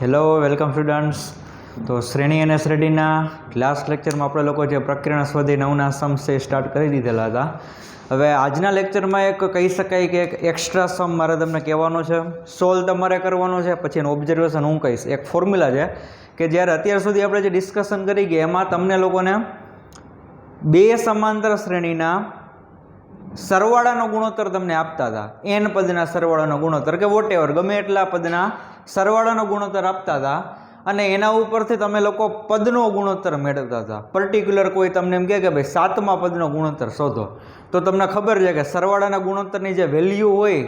Hello, welcome students. તો શ્રેણી અને શ્રેણીના લાસ્ટ લેક્ચરમાં આપણે લોકો જે પ્રકરણ સ્વાધ્યાય 9ના સમ છે સ્ટાર્ટ કરી દીધેલા હતા. હવે આજના લેક્ચરમાં એક કહી શકાય કે એક એક્સ્ટ્રા સમ મારે તમને કહેવાનો છે, સોલ્વ તમારે કરવાનો છે, પછી એનું ઓબ્ઝર્વેશન હું કહીશ. એક ફોર્મ્યુલા છે કે જ્યારે અત્યાર સુધી આપણે જે ડિસ્કશન કરી ગયા એમાં તમને લોકોને બે સમાંતર શ્રેણીના સરવાળાનો ગુણોત્તર તમને આપતા હતા. n પદના સરવાળાનો ગુણોત્તર કે વોટેવર ગમે એટલા પદના સરવાળાનો ગુણોત્તર આપતા હતા અને એના ઉપરથી તમે લોકો પદનો ગુણોત્તર મેળવતા હતા. પર્ટિક્યુલર કોઈ તમને એમ કહે કે ભાઈ 7મા પદનો ગુણોત્તર શોધો, તો તમને ખબર છે કે સરવાળાના ગુણોત્તરની જે વેલ્યુ હોય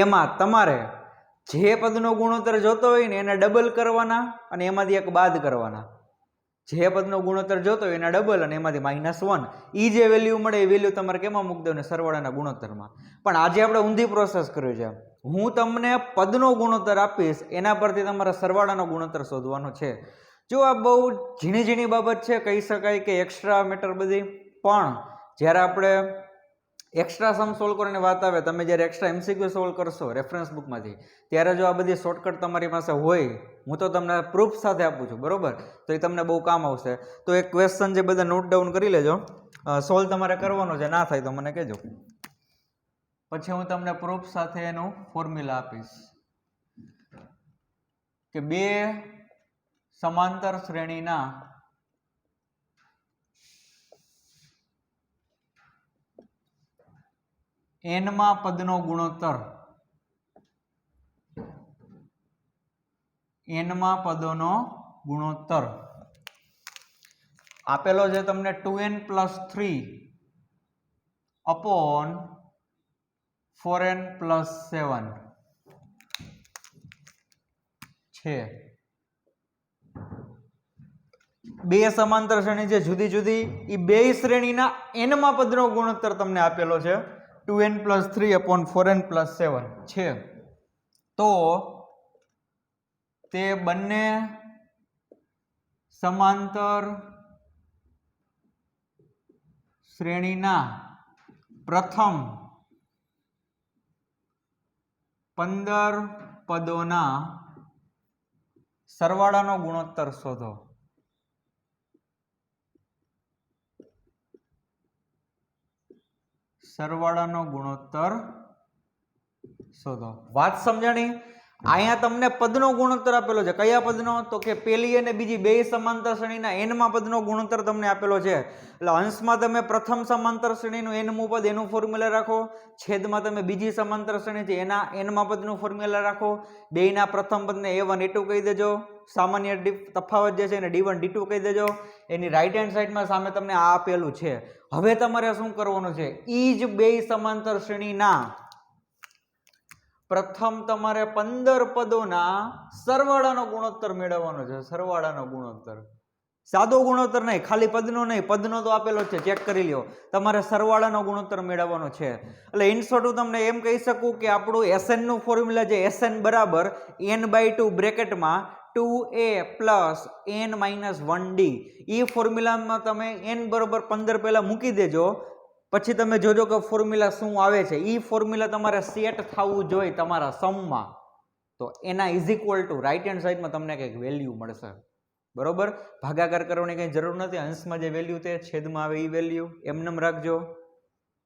એમાં તમારે જે પદનો ગુણોત્તર જોતો હોય ને એને ડબલ કરવાના અને એમાંથી એક બાદ કરવાના. જે પદનો ગુણોત્તર જોતો હોય એના ડબલ અને એમાંથી -1. એ જે વેલ્યુ મળે એ વેલ્યુ તમારે કેમાં મૂકી દેવાની? સરવાળાના ગુણોત્તરમાં. પણ આજે આપણે ઊંધી પ્રોસેસ કરી છે. હું તમને પદનો ગુણોત્તર આપીશ, એના પરથી તમારે સરવાળાનો ગુણોત્તર શોધવાનો છે. જો આ બહુ ઝીણી ઝીણી બાબત છે, કહી શકાય કે એક્સ્ટ્રા મેટર બધી, પણ જ્યારે આપણે એક્સ્ટ્રા સમ સોલ્વ કરવાની વાત આવે, તમે જ્યારે એક્સ્ટ્રા MCQ સોલ્વ કરશો રેફરન્સ બુકમાંથી, ત્યારે જો આ બધી શોર્ટકટ તમારી પાસે હોય, હું તો તમને પ્રૂફ સાથે આપું છું, બરોબર, તો એ તમને બહુ કામ આવશે. તો એક ક્વેશ્ચન જે બધા નોટ ડાઉન કરી લેજો, સોલ્વ તમારે કરવાનો છે, ના થાય તો મને કહેજો, પછી હું તમને પ્રૂફ સાથે એનું ફોર્મ્યુલા આપીશ. કે બે સમાંતર શ્રેણીના n-મા પદનો ગુણોત્તર n-મા પદોનો ગુણોત્તર આપેલો છે તમને 2n+3 upon 4n+7 છે. બે સમાંતર શ્રેણી છે જુદી જુદી, એ બે શ્રેણીના n-મા પદનો ગુણોત્તર તમને આપેલો છે 2n+3 upon 4n+7 છે. તો તે બંને સમાંતર શ્રેણીના પ્રથમ 15 પદોના સરવાળાનો ગુણોત્તર શોધો. સરવાળાનો ગુણોત્તર શોધો. વાત સમજાણી? અહીંયા તમને પદનો ગુણોત્તર આપેલો છે. કયા પદનો? તો કે પેલી અને બીજી બે સમાંતર શ્રેણીના n-મા પદનો ગુણોત્તર તમને આપેલો છે. એટલે અંશમાં તમે પ્રથમ સમાંતર શ્રેણીનું n-મું પદ એનું ફોર્મ્યુલા રાખો, છેદમાં તમે બીજી સમાંતર શ્રેણી છે એના n-મા પદનું ફોર્મ્યુલા રાખો, બેયના પ્રથમ પદને a1 a2 કહી દેજો, સામાન્ય તફાવત જે છે એને d1 d2 કહી દેજો. એની રાઈટ હેન્ડ સાઈડમાં સામે તમને આ આપેલું છે. હવે તમારે શું કરવાનું છે? ઈ જ બે સમાંતર શ્રેણીના પ્રથમ તમારે 15 પદોના સરવાળાનો ગુણોત્તર મેળવવાનો છે. સરવાળાનો ગુણોત્તર, સાદો ગુણોત્તર નહીં, ખાલી પદનો નહીં, પદનો તો આપેલો છે, ચેક કરી લ્યો. તમારે સરવાળાનો ગુણોત્તર મેળવવાનો છે. એટલે ઇન શોર્ટ હું તમને એમ કહી શકું કે આપણું SN નું ફોર્મ્યુલા છે, SN બરાબર n/2 બ્રેકેટમાં 2a + n-1d. એ ફોર્મ્યુલામાં તમે n બરોબર 15 પહેલા મૂકી દેજો, પછી તમે જોજો કે ફોર્મ્યુલા શું આવે છે. એ ફોર્મ્યુલા તમારે સેટ થવું જોઈએ તમારા સમમાં, તો એના = રાઈટ હેન્ડ સાઈડમાં તમને કંઈક વેલ્યુ મળશે, બરોબર. ભાગાકાર કરવાની કંઈ જરૂર નથી. અંશમાં જે વેલ્યુ તે છેદમાં આવે એ વેલ્યુ એમનેમ રાખજો.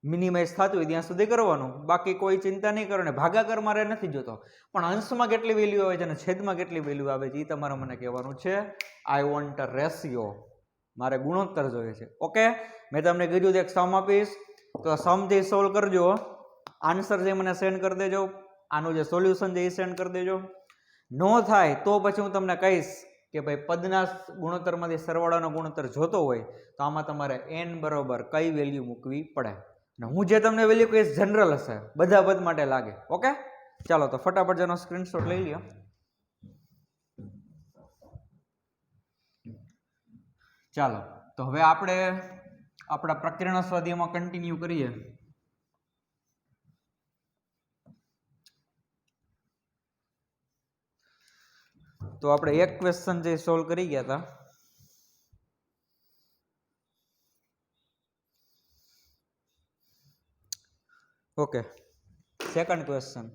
મિનિમાઇઝ થતું હોય ત્યાં સુધી કરવાનું, બાકી કોઈ ચિંતા નહીં કરો. ને ભાગાકાર મારે નથી જોતો, પણ અંશમાં કેટલી વેલ્યુ આવે છે અને છેદમાં કેટલી વેલ્યુ આવે છે એ તમારે મને કહેવાનું છે. આઈ વોન્ટ અ રેશિયો, મારે ગુણોત્તર જોઈએ છે. ઓકે, મેં તમને કીધું એક સમ આપીશ, તો સમથી સોલ્વ કરજો. આન્સર જે મને સેન્ડ કરી દેજો, આનું જે સોલ્યુશન છે એ સેન્ડ કરી દેજો. નો થાય તો પછી હું તમને કહીશ કે ભાઈ પદના ગુણોત્તરમાંથી સરવાળાનો ગુણોત્તર જોતો હોય તો આમાં તમારે n બરોબર કઈ વેલ્યુ મૂકવી પડે. અને હું જે તમને વેલ્યુ કહીશ જનરલ હશે, બધા પદ માટે લાગે. ઓકે, ચાલો તો ફટાફટ જેનો સ્ક્રીનશોટ લઈ લ્યો. ચાલો તો હવે આપણે આપણા પ્રકરણ સ્વાધ્યાયમાં કન્ટિન્યુ કરીએ. તો આપણે એક ક્વેશ્ચન જે સોલ્વ કરી ગયા હતા, ઓકે, સેકન્ડ ક્વેશ્ચન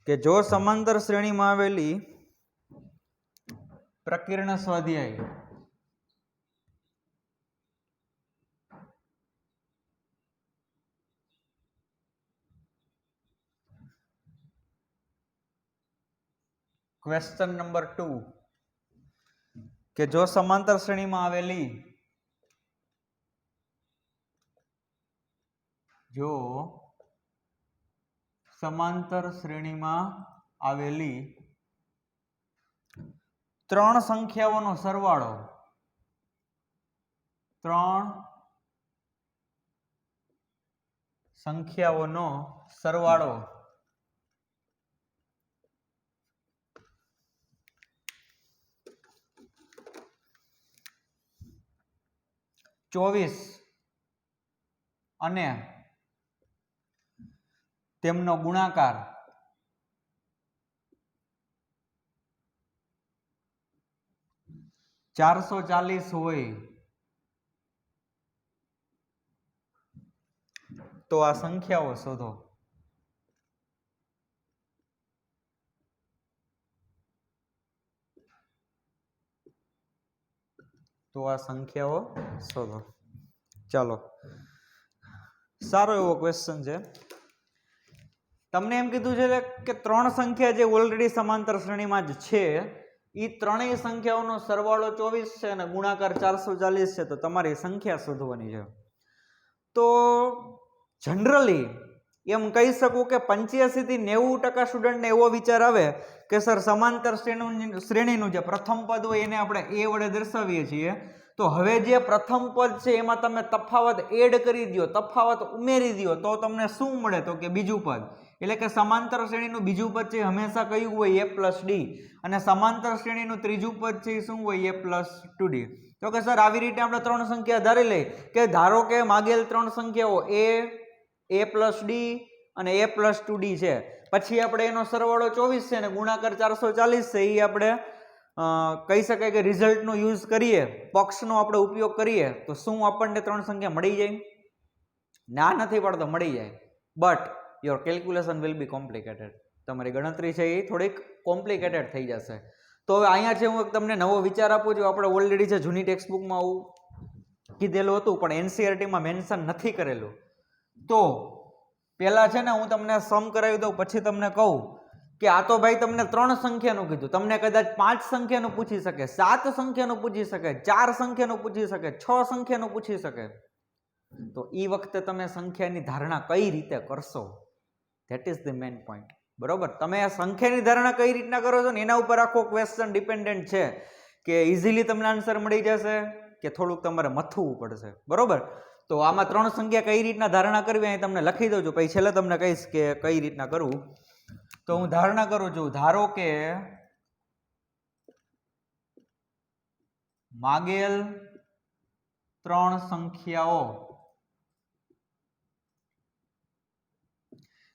કે જો સમાંતર શ્રેણીમાં આવેલી પ્રકીર્ણ સ્વાધ્યાય ક્વેશ્ચન નંબર 2 કે જો સમાંતર શ્રેણીમાં આવેલી ત્રણ સંખ્યાઓનો સરવાળો ચોવીસ અને તેમનો ગુણાકાર 440 હોય તો આ સંખ્યાઓ શોધો. ચાલો, સારો એવો ક્વેશ્ચન છે. તમને એમ કીધું છે કે ત્રણ સંખ્યા જે ઓલરેડી સમાંતર શ્રેણીમાં જ છે એ ત્રણેય સંખ્યાઓનો સરવાળો 24 છે અને ગુણાકાર 440 છે, તો તમારી સંખ્યા શોધવાની છે. તો જનરલી એમ કહી શકું કે 85 થી 90% સ્ટુડન્ટને એવો વિચાર આવે કે સર સમાંતર શ્રેણીનું જે પ્રથમ પદ હોય એને આપણે એ વડે દર્શાવીએ છીએ, તો હવે જે પ્રથમ પદ છે એમાં તમે તફાવત એડ કરી દો, તફાવત ઉમેરી દો, તો તમને શું મળે? તો કે બીજું પદ. એટલે કે સમાંતર શ્રેણીનું બીજું પદ છે હંમેશા કયું હોય? a + d. અને સમાંતર શ્રેણીનું ત્રીજું પદ છે એ શું હોય? a + 2d. તો કે સર આવી રીતે આપણે ત્રણ સંખ્યા ધારી લઈ કે ધારો કે માગેલ ત્રણ સંખ્યાઓ a + d અને a + 2d છે, પછી આપણે એનો સરવાળો 24 છે અને ગુણાકાર 440 છે, એ આપણે કહી શકાય કે રિઝલ્ટનો યુઝ કરીએ, પક્ષનો આપણે ઉપયોગ કરીએ, તો શું આપણને ત્રણ સંખ્યા મળી જાય? ના નથી પડતો, મળી જાય. But your calculation will be complicated. તમારી ગણતરી છે એ થોડીક કોમ્પ્લિકેટેડ થઈ જશે. તો હવે અહીંયા છે હું તમને નવો વિચાર આપું છું. આપણે ઓલરેડી છે જૂની ટેક્સ્ટબુકમાં આવું કીધેલું હતું પણ એનસીઈઆરટીમાં મેન્શન નથી કરેલું. તો પહેલા છે ને હું તમને સમ કરાવી દઉં, પછી તમને કહું કે આ તો ભાઈ તમને ત્રણ સંખ્યાનું કીધું, તમને કદાચ 5 સંખ્યાનું પૂછી શકે, 7 સંખ્યાનું પૂછી શકે, 4 સંખ્યાનું પૂછી શકે, 6 સંખ્યાનું પૂછી શકે. તો એ વખતે તમે સંખ્યાની ધારણા કઈ રીતે કરશો? That is the main point. બરોબર, તમે આ સંખ્યાની ધારણા કઈ રીતના કરો છો ને એના ઉપર આખો ક્વેશ્ચન ડિપેન્ડન્ટ છે કે ઇઝીલી તમને આન્સર મળી જશે કે થોડુંક તમારે મથવું પડશે. બરોબર, તો આમાં ત્રણ સંખ્યા કઈ રીતના ધારણા કરવી અહીં તમને લખી દઉં છું, પછી છેલ્લે તમને કહીશ કે કઈ રીતના કરવું. તો હું ધારણા કરું છું, ધારો કે માગેલ ત્રણ સંખ્યાઓ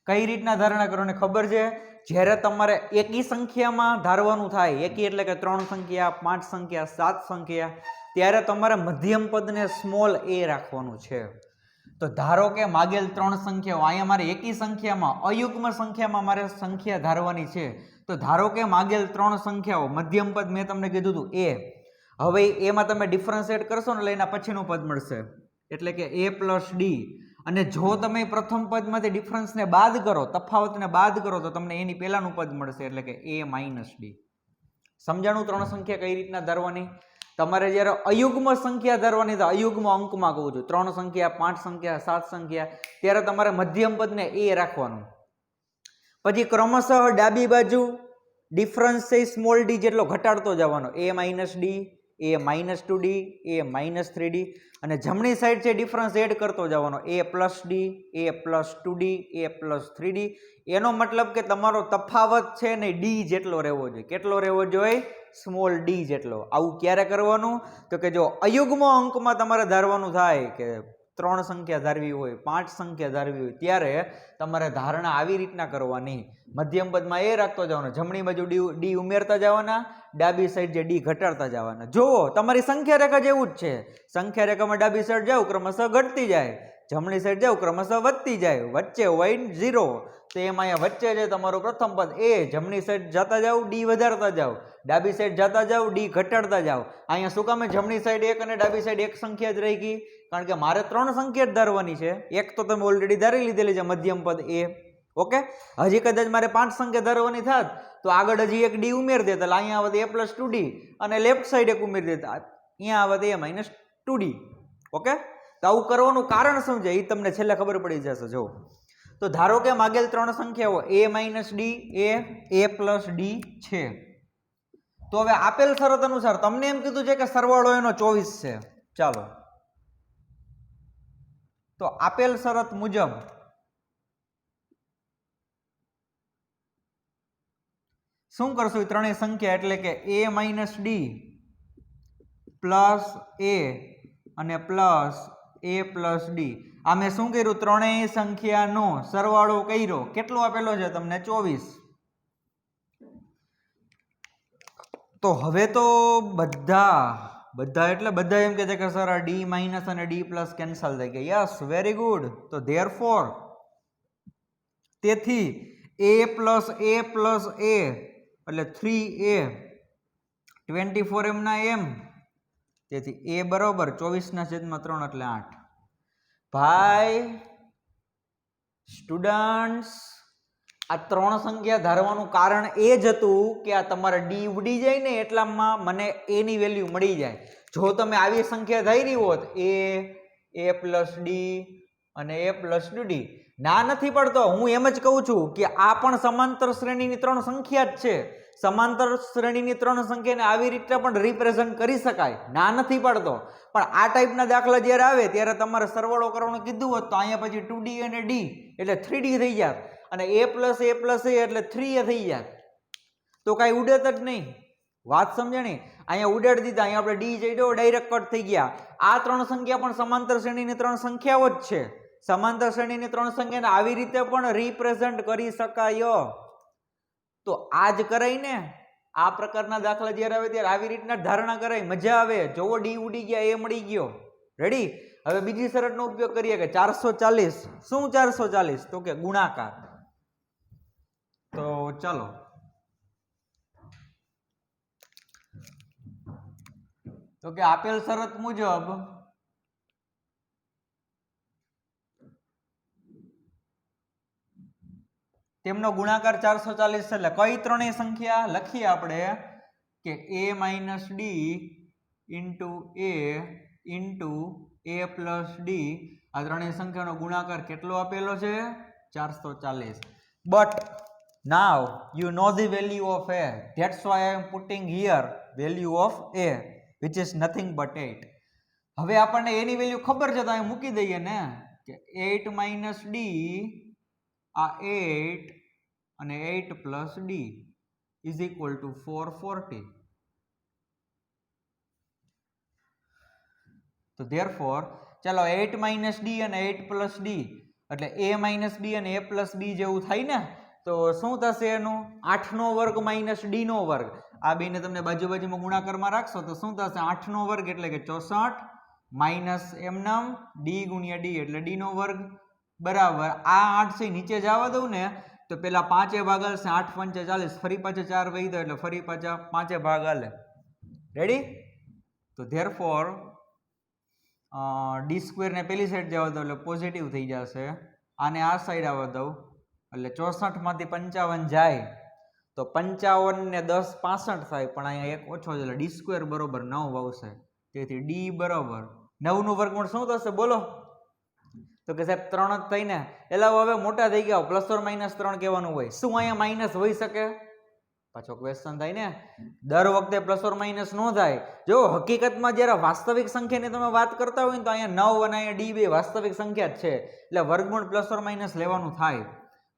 કઈ રીતના ધારણા કરવાની ખબર છે? જ્યારે તમારે એકી સંખ્યામાં ધારવાનું થાય, એકી એટલે કે 3 સંખ્યા, 5 સંખ્યા, 7 સંખ્યા, ત્યારે તમારે મધ્યમ પદને સ્મોલ a રાખવાનું છે. તો ધારો કે માગેલ ત્રણ સંખ્યાઓ, અહીંયા મારે એકી સંખ્યામાં અયુગ્મ સંખ્યામાં મારે સંખ્યા ધારવાની છે. તો ધારો કે માગેલ ત્રણ સંખ્યાઓ, મધ્યમ પદ મેં તમને કીધું હતું a. હવે એમાં તમે ડિફરન્શિએટ કરશો ને એટલે એના પછીનું પદ મળશે, એટલે કે a + d. અને જો તમે પ્રથમ પદમાંથી ડિફરન્સને બાદ કરો, તફાવતને બાદ કરો, તો તમને એની પહેલાનું પદ મળશે, એટલે કે a - d. સમજાણું ત્રણ સંખ્યા કઈ રીતના ધારવાની? તમારે જ્યારે અયુગ્મ સંખ્યા ધારવાની, તો અયુગ્મ અંકમાં કહું છું, 3 સંખ્યા, 5 સંખ્યા, 7 સંખ્યા, ત્યારે તમારે મધ્યમ પદને a રાખવાનું. પછી ક્રમશઃ ડાબી બાજુ ડિફરન્સ છે સ્મોલ d જેટલો ઘટાડતો જવાનો, a - d, a - 2d, a - 3d, અને જમણી સાઈડ છે ડિફરન્સ એડ કરતો જવાનો, a + d, a + 2d, a + 3d. એનો મતલબ કે તમારો તફાવત છે ને d જેટલો રહેવો જોઈએ. કેટલો રહેવો જોઈએ? સ્મોલ d જેટલો. આવું ક્યારે કરવાનું? તો કે જો અયુગ્મ અંકમાં તમારે ધારવાનું થાય કે 3 સંખ્યા ધારવી હોય, 5 સંખ્યા ધારવી હોય, ત્યારે તમારે ધારણા આવી રીતના કરવાની. મધ્યમ પદમાં એ રાખતો જવાનો, જમણી બાજુ ડી ઉમેરતા જવાના, ડાબી સાઈડ જે ડી ઘટાડતા જવાના. જુઓ તમારી સંખ્યા રેખા જેવું જ છે. સંખ્યા રેખામાં ડાબી સાઈડ જાવ ક્રમશઃ ઘટતી જાય, જમણી સાઈડ જાવ ક્રમશઃ વધતી જાય, વચ્ચે હોય 0. તો એમાં અહીંયા વચ્ચે છે તમારું પ્રથમ પદ એ, જમણી સાઈડ જતા જાવ ડી વધારતા જાવ, ડાબી સાઈડ જતા જાવ ડી ઘટાડતા જાવ. અહીંયા શું કામે જમણી સાઈડ 1 અને ડાબી સાઈડ 1 સંખ્યા જ રહી ગઈ? કારણ કે મારે 3 સંખ્યા જ ધારવાની છે. એક તો તમે ઓલરેડી ધારી લીધેલી છે મધ્યમ પદ એ. ઓકે, હજી કદાચ મારે 5 સંખ્યા ધારવાની થાત તો આગળ હજી એક ડી ઉમેર દેતા, એટલે અહીંયા આવત a + 2d અને લેફ્ટ સાઈડ એક ઉમેરી દેતા, અહીંયા આવત a - 2d. ઓકે, તો આવું કરવાનું કારણ શું છે એ તમને છેલ્લે ખબર પડી જશે. જો તો ધારો કે માગેલ 3 સંખ્યાઓ a - d a + d છે. તો હવે આપેલ શરત અનુસાર તમને એમ કીધું છે કે સરવાળો એનો 24 છે. ચાલો, તો આપેલ શરત મુજબ શું કરશું? એ ત્રણેય સંખ્યા એટલે કે a - d પ્લસ a અને પ્લસ a + d. આ મેં શું કર્યું? ત્રણેય સંખ્યાનો સરવાળો કર્યો. કેટલો આપેલો છે તમને? 24. તો હવે તો બધા એટલે બધા એમ કે છે કે સર આ d- અને d+ કેન્સલ થઈ ગયા. Yes, very good. તો ધેરફોર તેથી a એટલે 3a 24 m ના m, તેથી a બરાબર 24/3 એટલે 8. ભાઈ સ્ટુડન્ટ્સ, આ 3 સંખ્યા ધારવાનું કારણ એ જ હતું કે આ તમારે ડી ઉડી જાય ને એટલામાં મને a ની વેલ્યુ મળી જાય. જો તમે આવી સંખ્યા ધારી હોત a + d અને a + 2d, ના નથી પડતો. હું એમ જ કહું છું કે આ પણ સમાંતર શ્રેણીની 3 સંખ્યા જ છે. સમાંતર શ્રેણીની 3 સંખ્યાને આવી રીતે પણ રિપ્રેઝન્ટ કરી શકાય, ના નથી પડતો. પણ આ ટાઈપના દાખલા જ્યારે આવે ત્યારે તમારે સરવાળો કરવાનું કીધું હોત તો અહીંયા પછી 2d અને d એટલે 3d થઈ જાત, અને a + a એટલે 3a થઈ જાત. તો કાંઈ ઉડત જ નહીં. વાત સમજાણી? અહીંયા ઉડાડી દીધા, અહીંયા આપણે ડી જઈ દો ડાયરેક્ટ કટ થઈ ગયા. આ 3 સંખ્યા પણ સમાંતર શ્રેણીની 3 સંખ્યાઓ જ છે. સમાંતર શ્રેણીની 3 સંખ્યાને આવી રીતે પણ રિપ્રેઝન્ટ કરી શકાય. તો આ જ કરાય ને. આ પ્રકારના દાખલા જ્યારે આવે ત્યારે આવી રીતના ધારણા કરાય, મજા આવે. જોવો ડી ઉડી ગયા, એ મળી ગયો. રેડી? હવે બીજી શરતનો ઉપયોગ કરીએ કે 440. શું 440? તો કે ગુણાકાર. તો ચાલો, તો કે આપેલ શરત મુજબ તેમનો ગુણાકાર 440 છે. એટલે કઈ ત્રણેય સંખ્યા લખીએ આપણે કે a - d * a + d. આ ત્રણેય સંખ્યાનો ગુણાકાર કેટલો આપેલો છે? 440. But now you know the value of a, that's why I am putting here value of a, which is nothing but 8. હવે આપણને એની વેલ્યુ ખબર છે તો અહીં મૂકી દઈએ ને કે 8 - d આ 8 અને 8 + d = 440. તો therefore ચાલો 8 - d અને 8 + d એટલે a - b અને a + b જેવું થાય ને. તો શું થશે એનું? 8 નો વર્ગ - d નો વર્ગ. આ બેને તમને બાજુ બાજુમાં ગુણાકારમાં રાખશો તો શું થશે? 8 નો વર્ગ એટલે કે 64 માઇનસ એમનામ d × d એટલે d નો વર્ગ બરાબર. આ 8 છે નીચે જવા દઉં ને તો પેલા 5 ભાગ હાલશે, 8 × 5 = 40, ફરી પાછા 4 વહી દો એટલે ફરી પાછા 5 ભાગ હાલે. રેડી? તો ધેરફોર d² ને પેલી સાઈડ જવા દો એટલે પોઝિટિવ થઈ જશે. આને આ સાઈડ આવવા દઉં એટલે 64 માંથી 55 જાય તો 55 ને 10 65 થાય, પણ અહીંયા એક ઓછો છે એટલે d² બરોબર 9 આવશે. તેથી d બરોબર 9 નું વર્ગમૂળ શું થશે બોલો? તો કે સાહેબ 3 જ થઈ ને. એટલે હવે મોટા થઈ ગયા, ±3 કહેવાનું હોય. શું અહીંયા માઇનસ હોઈ શકે? પાછો ક્વેશ્ચન થાય ને. દર વખતે ± નો થાય. જો હકીકતમાં જ્યારે વાસ્તવિક સંખ્યાની તમે વાત કરતા હોય ને તો અહીંયા 9 અને અહીંયા d બે વાસ્તવિક સંખ્યા જ છે, એટલે વર્ગમૂળ ± લેવાનું થાય.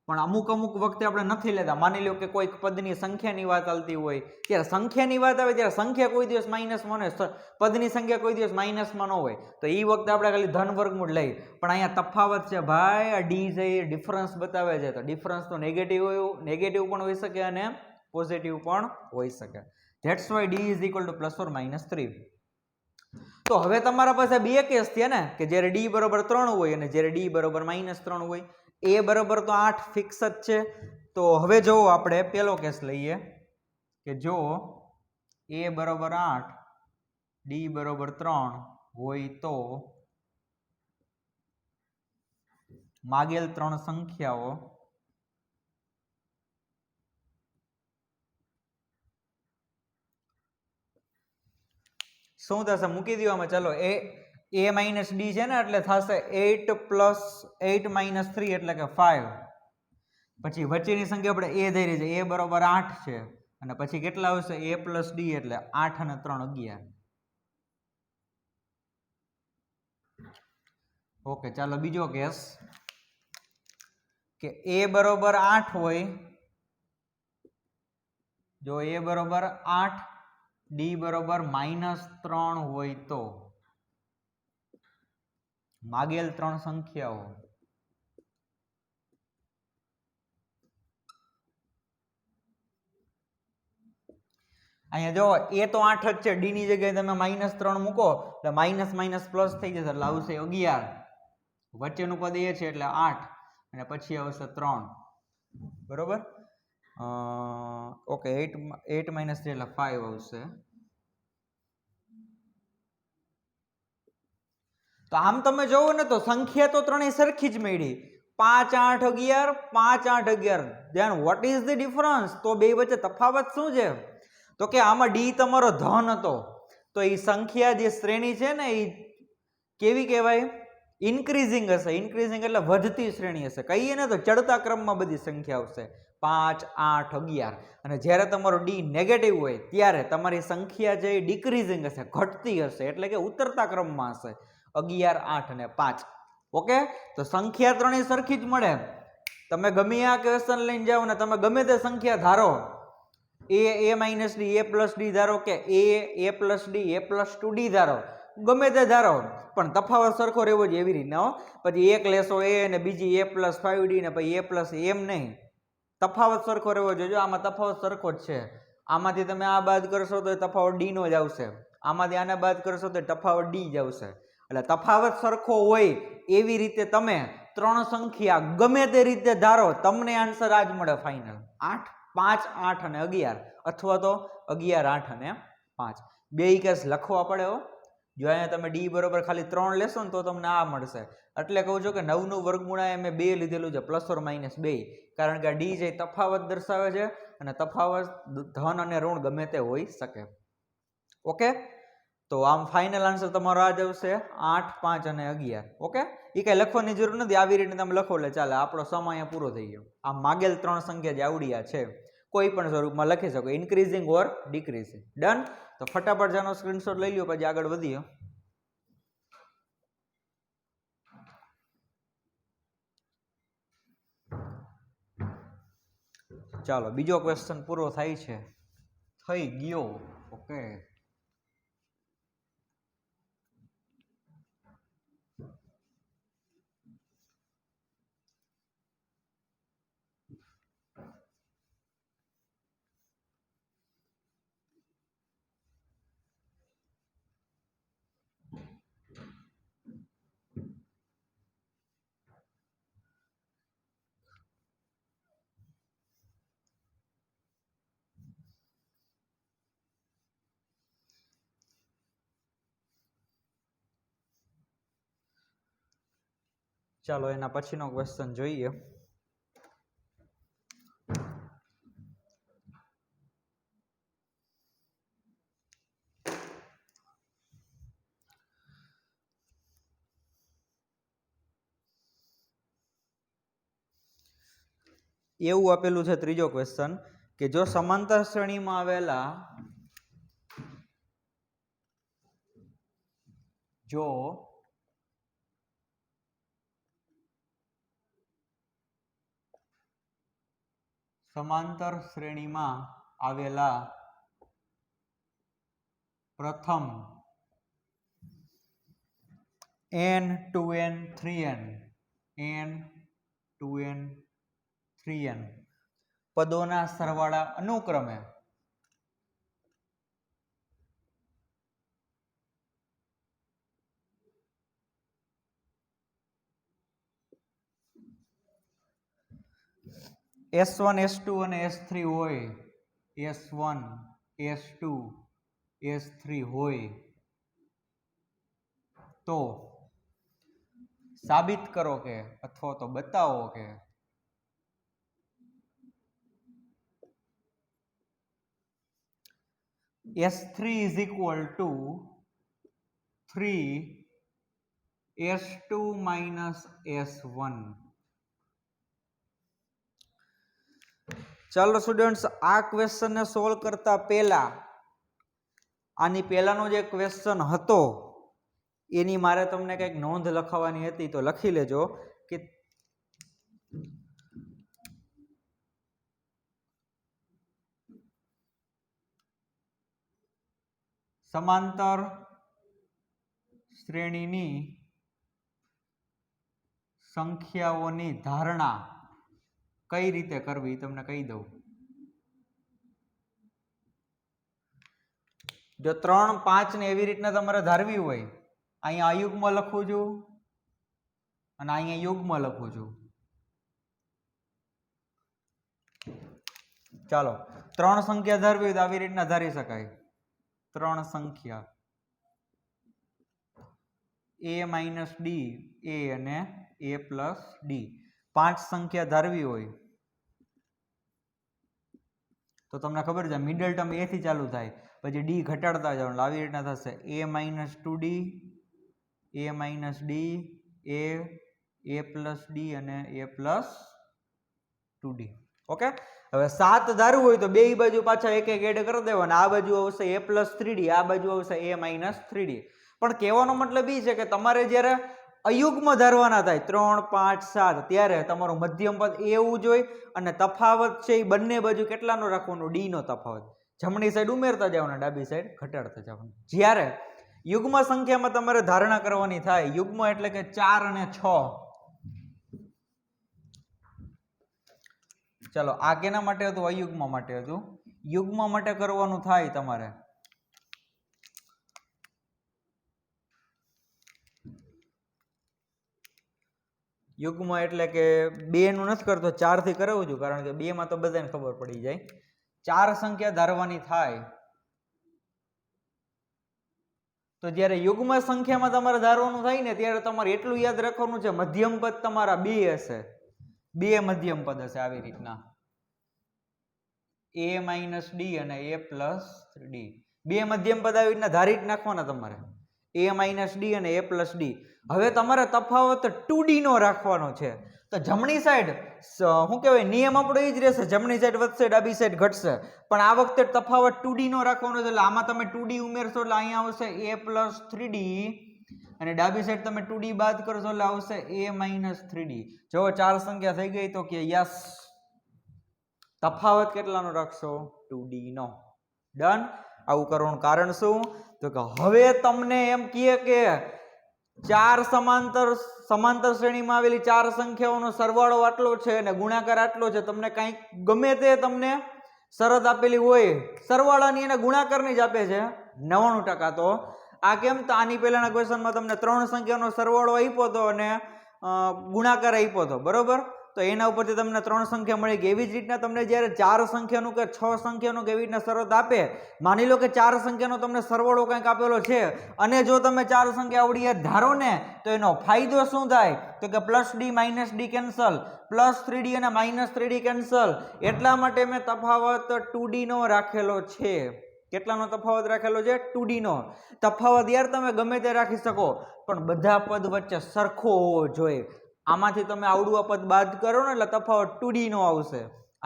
પણ અમુક અમુક વખતે આપણે નથી લેતા. માની લો કે કોઈક પદની સંખ્યાની વાત ચાલતી હોય, ત્યારે સંખ્યાની વાત આવે ત્યારે સંખ્યા કોઈ દિવસ માઇનસમાં ન હોય, પદની સંખ્યા કોઈ દિવસ માઇનસમાં ન હોય, તો એ વખતે આપણે ખાલી ધન વર્ગમૂળ લઈ. પણ અહીંયા તફાવત છે ભાઈ, આ ડી છે એ ડિફરન્સ બતાવે છે, તો ડિફરન્સ તો નેગેટિવ પણ હોઈ શકે અને પોઝિટિવ પણ હોઈ શકે. That's why D is equal to +or-3. તો હવે તમારા પાસે બે કેસ થયા ને, કે જ્યારે ડી બરોબર 3 હોય અને જ્યારે ડી બરોબર -3 હોય. એ બરોબર તો 8 ફિક્સ જ છે. તો હવે જો આપણે પેલો કેસ લઈએ કે જો એ બરોબર 8 ડી બરોબર 3 હોય તો માગેલ 3 સંખ્યાઓ શું થશે? મૂકી દો આમાં. ચલો a માઇનસ ડી છે ને, એટલે થશે 8 + 8 - 3 એટલે કે 5. પછી વચ્ચેની સંખ્યા આપણે એ ધરી છે, એ બરોબર 8 છે, અને પછી કેટલા આવશે? a + d એટલે 8 અને 3 11. ઓકે, ચાલો બીજો કેસ કે a બરોબર 8 હોય, જો a બરોબર 8 ડી બરોબર -3 હોય તો માગેલ 3 સંખ્યાઓ અહીંયા જો એ તો 8 જ છે, ડી ની જગ્યાએ તમે -3 મૂકો એટલે માઇનસ માઇનસ પ્લસ થઈ જશે, એટલે આવશે 11. વચ્ચેનું પદ એ છે એટલે 8 અને પછી આવશે 3. બરોબર. ઓકે, 8 - 3 એટલે 5 આવશે. તો આમ તમે જોવો ને તો સંખ્યા તો ત્રણેય સરખી જ મળી, 5 8 11, 5 8 11. Then what is the difference? તો બે વચ્ચે તફાવત શું છે? તો કે આમાં ડી તમારો ધન હતો, તો એ સંખ્યા જે શ્રેણી છે ને એ કેવી કહેવાય? ઇન્ક્રીઝિંગ હશે. ઇન્ક્રીઝિંગ એટલે વધતી શ્રેણી હશે. કહીએ ને તો ચડતા ક્રમમાં બધી સંખ્યા આવશે, 5 8 11. અને જ્યારે તમારો ડી નેગેટિવ હોય ત્યારે તમારી સંખ્યા જે ડિક્રીઝિંગ હશે, ઘટતી હશે, એટલે કે ઉતરતા ક્રમમાં હશે, 11 8 અને 5. ઓકે, તો સંખ્યા ત્રણેય સરખી જ મળે. તમે ગમે આ ક્વેશ્ચન લઈને જાઓ ને, તમે ગમે તે સંખ્યા ધારો, a minus D, a plus D ધારો, કે a plus D, a plus 2d ધારો, ગમે તે ધારો, પણ તફાવત સરખો રહેવો જોઈએ, એવી રીતના. પછી એક લેશો a અને બીજી a પ્લસ 5d ને પછી a પ્લસ, એમ નહીં. તફાવત સરખો રહેવો જોઈએ. આમાં તફાવત સરખો જ છે. આમાંથી તમે આ બાદ કરશો તો તફાવત ડી નો જ આવશે, આમાંથી આને બાદ કરશો તો તફાવત ડી જ આવશે. એટલે તફાવત સરખો હોય એવી રીતે તમે ત્રણ સંખ્યા ગમે તે રીતે ધારો, તમને આન્સર આ જ મળે ફાઇનલ. 8 5 8 અને 11, અથવા તો 11 8 અને 5. બે કેસ લખવા પડે હો. જો અહીંયા તમે ડી બરોબર ખાલી 3 લેશો ને તો તમને આ મળશે. એટલે કહું છું કે 9 નું વર્ગમૂળ મેં 2 લીધેલું છે, +or-2, કારણ કે ડી જે તફાવત દર્શાવે છે, અને તફાવત ધન અને ઋણ ગમે તે હોઈ શકે. ઓકે, તો આમ ફાઇનલ આન્સર તમારો આ જ આવશે, 8 5 અને 11. ઓકે, એ કઈ લખવાની જરૂર નથી, આવી રીતે તમે લખો એટલે ચાલે. આપણો સમય અહીંયા પૂરો થઈ ગયો. આ માગેલ 3 સંખ્યા જે આવડી છે કોઈ પણ સ્વરૂપમાં લખી શકો, ઇન્ક્રીઝિંગ ઓર ડિક્રીઝિંગ. ડન. તો ફટાફટ જાનો સ્ક્રીનશોટ લઈ લ્યો, પછી આગળ વધીએ. ચાલો, બીજો ક્વેશ્ચન પૂરો થાય છે, થઈ ગયો. ઓકે, ચાલો એના પછીનો ક્વેશ્ચન જોઈએ. એવું આપેલું છે ત્રીજો ક્વેશ્ચન કે જો સમાંતર શ્રેણીમાં આવેલા જો સમાંતર શ્રેણીમાં આવેલા પ્રથમ n 2n 3n n 2n 3n પદોના સરવાળા અનુક્રમે S1 S2 અને S3 હોય, S1 S2 S3 હોય તો સાબિત કરો કે અથવા તો બતાવો કે S3 is equal to 3 S2 minus S1. ચાલો સ્ટુડન્ટ્સ, આ ક્વેશ્ચનને સોલ્વ કરતા પહેલા આની પહેલાનો જે ક્વેશ્ચન હતો એની મારે તમને કંઈક નોંધ લખાવવાની હતી, તો લખી લેજો કે સમાંતર શ્રેણીની સંખ્યાઓની ધારણા કઈ રીતે કરવી તમને કહી દઉં. જો 3, 5 ને એવી રીતના તમારે ધારવી હોય, અહીંયા અયુગ્મ લખું છું અને અહીંયા યુગ્મ લખું છું. ચાલો, 3 સંખ્યા ધારવી હોય તો આવી રીતના ધારી શકાય. 3 સંખ્યા a માઇનસ ડી a અને a પ્લસ ડી. 5 સંખ્યા ધારવી હોય તો તમને ખબર છે મિડલ ટર્મ a થી ચાલુ થાય, પછી ડી ઘટાડતા જાવ એટલે આવી રીતના થશે a minus 2d a minus D a plus D અને a પ્લસ 2d. ઓકે, હવે 7 ધારવું હોય તો બે બાજુ પાછા એક એક એડ કરી દેવાના. આ બાજુ આવશે a પ્લસ 3d, આ બાજુ આવશે a માઇનસ 3d. પણ કહેવાનો મતલબ એ છે કે તમારે જ્યારે અયુગ્મ ધારવાના થાય 3, 5, 7 ત્યારે તમારું મધ્યમ પદ એ હોવું જોઈએ અને તફાવત છે એ બંને બાજુ કેટલાનો રાખવાનો? ડી નો તફાવત. જમણી સાઈડ ઉમેરતા જવાનું, ડાબી સાઈડ ઘટાડતા જવાનું. જ્યારે યુગ્મ સંખ્યામાં તમારે ધારણા કરવાની થાય, યુગ્મ એટલે કે 4 અને 6. ચલો, આ કેના માટે હતું? અયુગ્મ માટે હતું. યુગ્મ માટે કરવાનું થાય તમારે યુગ્મ એટલે કે 2 નું નથી કરતો, 4 થી કરાવું છું, કારણ કે 2 માં તો બધાને ખબર પડી જાય. 4 સંખ્યા ધારવાની થાય તો જ્યારે યુગ્મ સંખ્યામાં તમારે ધારવાનું થાય ને ત્યારે તમારે એટલું યાદ રાખવાનું છે મધ્યમ પદ તમારા 2 હશે, 2 મધ્યમ પદ હશે આવી રીતના a માઇનસ ડી અને a પ્લસ 3d. 2 મધ્યમ પદ આવી રીતના ધારી જ નાખવાના તમારે, a માઇનસ ડી અને a પ્લસ ડી. હવે તમારે તફાવત 2d નો રાખવાનો છે તો જમણી સાઈડ શું કહેવાય, નિયમ આપણો એ જ રહેશે, જમણી સાઈડ વધશે ડાબી સાઈડ ઘટશે. પણ આ વખતે તફાવત 2d નો રાખવાનો છે એટલે આમાં તમે 2d ઉમેરશો એટલે અહીંયા આવશે a પ્લસ 3d અને ડાબી સાઈડ તમે 2d બાદ કરશો એટલે આવશે a માઇનસ 3d. જો 4 સંખ્યા થઈ ગઈ તો કે યસ, તફાવત કેટલાનો રાખશો? 2d નો. ડન. આવું કરવાનું કારણ શું? તો કે હવે તમને એમ કહે કે 4 સમાંતર શ્રેણીમાં આવેલી 4 સંખ્યાઓનો સરવાળો આટલો છે અને ગુણાકાર આટલો છે. તમને કંઈક ગમે તે તમને શરત આપેલી હોય સરવાળાની અને ગુણાકારની જ આપે છે 99%. તો આ કેમ? તો આની પહેલાના ક્વેશ્ચનમાં તમને 3 સંખ્યાનો સરવાળો આપ્યો હતો અને ગુણાકાર આપ્યો હતો, બરોબર? તો એના ઉપરથી તમને 3 સંખ્યા મળી ગઈ. એવી જ રીતના તમને જ્યારે 4 સંખ્યાનું કે 6 સંખ્યાનું કે એવી રીતના શરત આપે, માની લો કે 4 સંખ્યાનો તમને સરવાળો કંઈક આપેલો છે અને જો તમે 4 સંખ્યા આવડી ધારો ને તો એનો ફાયદો શું થાય? તો કે plus D minus D cancel, plus 3d અને માઇનસ 3d કેન્સલ. એટલા માટે મેં તફાવત 2d નો રાખેલો છે. કેટલાનો તફાવત રાખેલો છે? 2d નો તફાવત. યાર તમે ગમે તે રાખી શકો પણ બધા પદ વચ્ચે સરખો હોવો જોઈએ. આમાંથી તમે આવડું આ પદ બાદ કરો ને એટલે તફાવત 2d નો આવશે.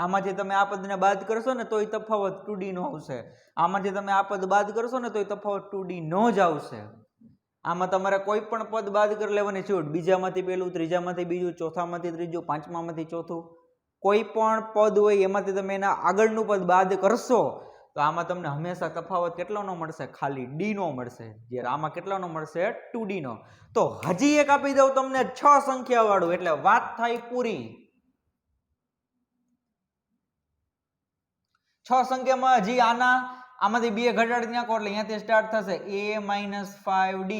આમાંથી તમે આ પદને બાદ કરશો ને તોય તફાવત 2d નો આવશે. આમાંથી તમે આ પદ બાદ કરશો ને તોય તફાવત 2d નો જ આવશે. આમાં તમારે કોઈ પણ પદ બાદ કરી લેવાની છૂટ. બીજામાંથી પહેલું, ત્રીજામાંથી બીજું, ચોથામાંથી ત્રીજું, પાંચમામાંથી ચોથું, કોઈ પણ પદ હોય એમાંથી તમે એના આગળનું પદ બાદ કરશો તો આમાં તમને હંમેશા તફાવત કેટલાનો મળશે? ખાલી ડી નો મળશે. જ્યારે આમાં કેટલાનો મળશે? 2D નો. તો હજી એક આપી દઉં તમને 6 સંખ્યા વાળું, એટલે વાત થાય પૂરી. 6 સંખ્યામાં હજી આમાંથી 2 ઘટાડી નાખો એટલે અહીંયાથી સ્ટાર્ટ થશે a - 5d,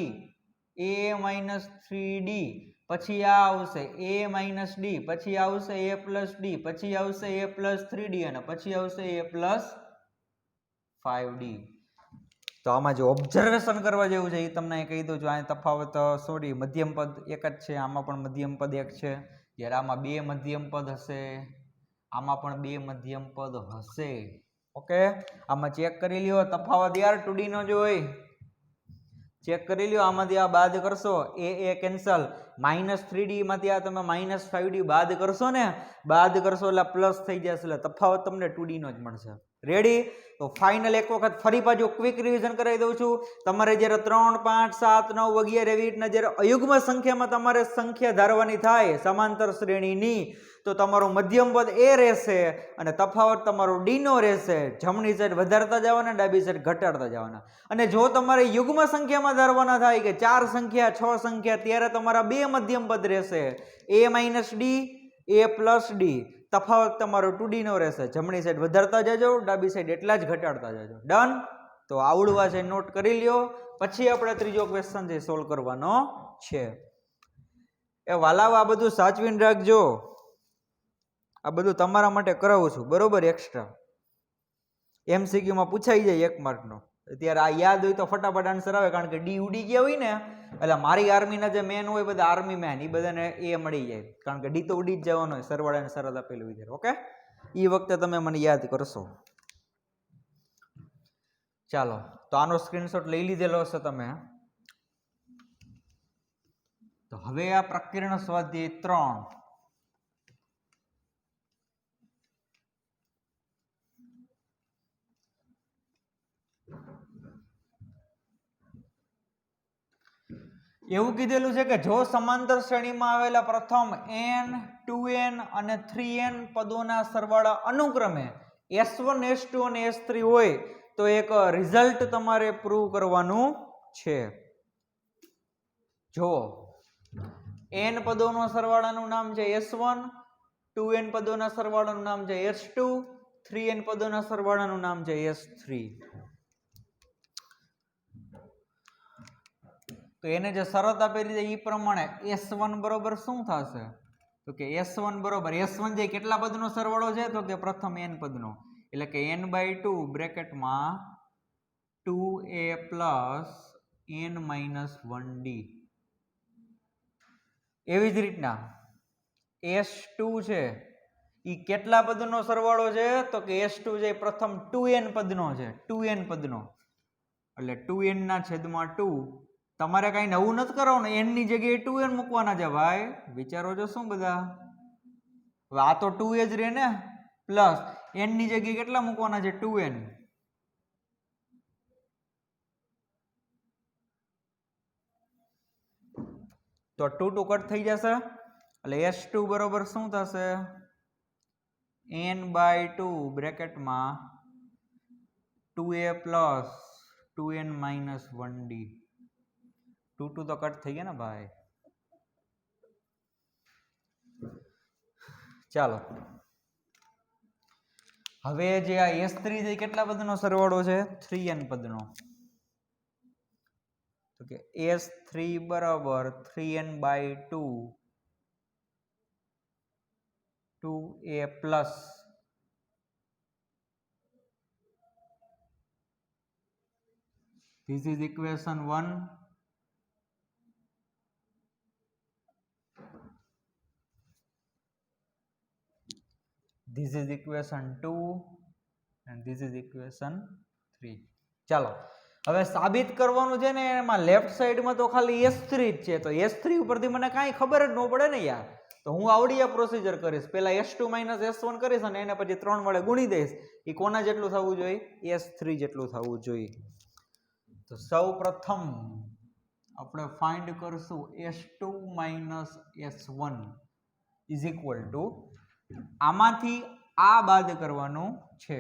a - 3d, પછી આ આવશે a - d, પછી આવશે a + d, પછી આવશે a + 3d અને પછી આવશે a + 5d. તો આમાં જે ઓબ્ઝર્વેશન કરવા જેવું છે એ તમને કહી દઉં છું. આ તફાવત સોરી મધ્યમ પદ એક જ છે, આમાં પણ મધ્યમ પદ એક છે. જ્યારે આમાં 2 મધ્યમ પદ હશે, આમાં પણ 2 મધ્યમ પદ હશે. ઓકે, આમાં ચેક કરી લ્યો તફાવત યાર 2D નો જ હોય. ચેક કરી લ્યો, આમાંથી આ બાદ કરશો એ કેન્સલ, -3d માંથી આ તમે -5d બાદ કરશો ને, બાદ કરશો એટલે પ્લસ થઈ જશે, એટલે તફાવત તમને 2D નો જ મળશે. રેડી? તો ફાઇનલ એક વખત ફરી પાછું ક્વિક રિવિઝન કરાવી દઉં છું. તમારે જ્યારે 3, 5, 7, 9 વગેરે એવી રીતના જ્યારે અયુગ્મ સંખ્યામાં તમારે સંખ્યા ધારવાની થાય સમાંતર શ્રેણીની, તો તમારું મધ્યમ પદ એ રહેશે અને તફાવત તમારો ડી નો રહેશે. જમણી સાઈડ વધારતા જવાના, ડાબી સાઈડ ઘટાડતા જવાના. અને જો તમારે યુગ્મ સંખ્યામાં ધારવાના થાય કે 4 સંખ્યા 6 સંખ્યા, ત્યારે તમારા 2 મધ્યમ પદ રહેશે, a - d, a + d. તફાવત તમારો 2D નો રહેશે. જમણી સાઈડ વધારતા જજો, ડાબી સાઈડ એટલા જ ઘટાડતા જજો. ડન? તો આવડવા છે નોટ કરી લ્યો. પછી આપણે ત્રીજો ક્વેશ્ચન છે સોલ્વ કરવાનો છે. એ વાલાવ આ બધું સાચવીને રાખજો, આ બધું તમારા માટે કરાવું છું, બરોબર? એક્સ્ટ્રા MCQ માં પૂછાઈ જાય 1 માર્કનો. અત્યારે આ યાદ હોય તો ફટાફટ આન્સર આવે, કારણ કે ડી ઉડી ગયા હોય ને, એટલે મારી આર્મીના જે મેન હોય બધા આર્મી મેન, એ બધાને એ મળી જાય, કારણ કે ડી તો ઉડી જ જવાનો હોય સરવાળા અને સરળ આપેલું વિચાર. ઓકે, એ વખતે તમે મને યાદ કરશો. ચાલો, તો આનો સ્ક્રીનશોટ લઈ લીધેલો હશે તમે. તો હવે આ પ્રકીર્ણ સ્વાધ્યાય 3 એવું કીધેલું છે કે જો સમાંતર શ્રેણીમાં આવેલા પ્રથમ n, 2n અને 3n પદોના સરવાળા અનુક્રમે s1, s2 અને s3 હોય તો એક રિઝલ્ટ તમારે પ્રૂવ કરવાનું છે. જો n પદોનો સરવાળાનું નામ છે s1, 2n પદોના સરવાળાનું નામ છે s2, 3n પદોના સરવાળાનું નામ છે s3. તો એને જે શરત આપેલી છે એ પ્રમાણે s1 બરોબર શું થશે? તો કે s1 બરોબર, s1 જે કેટલા પદનો સરવાળો છે? તો કે પ્રથમ n પદનો, એટલે કે n/2 બ્રેકેટમાં 2a + n - 1d. એવી જ રીતના s2 છે એ કેટલા પદનો સરવાળો છે? તો કે s2 જે પ્રથમ 2n પદનો છે, 2n પદનો, એટલે 2n ના છેદમાં 2. તમારે કઈ નવું નથી કરવાનું, n ની જગ્યાએ 2n મૂકવાના છે ભાઈ. વિચારો છો શું બધા? હવે આ તો 2a જ રહે ને, પ્લસ n ની જગ્યાએ કેટલા મૂકવાના છે? 2n. તો 2 2 કટ થઈ જશે, એટલે s2 બરોબર શું થશે? n/2 બ્રેકેટમાં 2a + 2n - 1d. 2 2 તો કટ થઈ ગયા ને ભાઈ. ચાલો, હવે જે આ s3 છે કેટલા પદનો સરવાળો છે? 3n પદનો. તો કે s3 બરાબર 3n/2 2a plus this is equation 1. This is equation 2 and this is equation 3. ચાલો, હવે સાબિત કરવાનું છે ને, એમાં લેફ્ટ સાઈડમાં તો ખાલી s3 જ છે, તો s3 ઉપરથી મને કાંઈ ખબર જ ન પડે ને યાર. તો હું આવડી આ પ્રોસિજર કરીશ, પહેલા s2 - s1 કરીશ અને એને પછી 3 વડે ગુણી દઈશ. એ કોના જેટલું થવું જોઈએ? s3 જેટલું થવું જોઈએ. તો સૌ પ્રથમ આપણે ફાઇન્ડ કરશું s2 - s1 is equal to આમાંથી આ બાદ કરવાનું છે.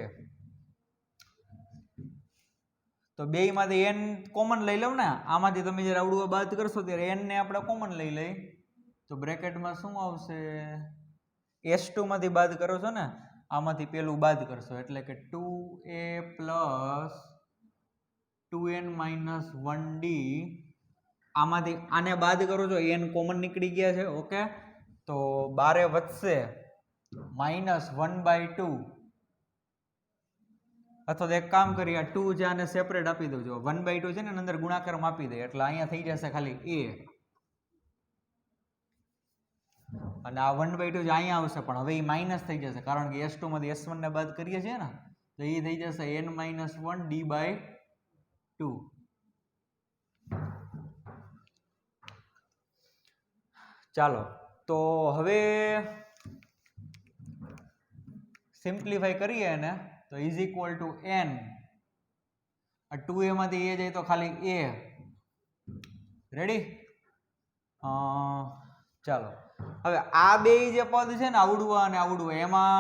તો બેયમાંથી n કોમન લઈ લઉં ને, આમાંથી તમે જ્યારે આવડું બાદ કરશો ત્યારે n ને આપણે કોમન લઈ લઈ, તો બ્રેકેટમાં શું આવશે, s2 માંથી બાદ કરો છો ને, આમાંથી પેલું બાદ કરશો એટલે કે 2a plus 2n minus 1d, આમાંથી આને બાદ કરો છો, n કોમન નીકળી ગયા છે. ઓકે, તો બારે વધશે માઇનસ 1/2, અથવા તો એક કામ કરીએ, આ 2 છે આને સેપરેટ આપી દો, 1/2 છે ને અંદર ગુણાકારમાં આપી દે એટલે અહીંયા થઈ જશે ખાલી a, અને આ 1/2 જે અહીંયા આવશે પણ હવે એ માઇનસ થઈ જશે કારણ કે s2 માંથી s1 ને બાદ કરીએ છીએ ને, તો એ થઈ જશે n-1 d/2. ચાલો તો હવે સિમ્પ્લિફાઈ કરીએ એને, તો is equal to n, 2a માંથી a જાય તો ખાલી a. રેડી? ચાલો હવે આ બે જે પદ છે ને, આવડું અને આવડું, એમાં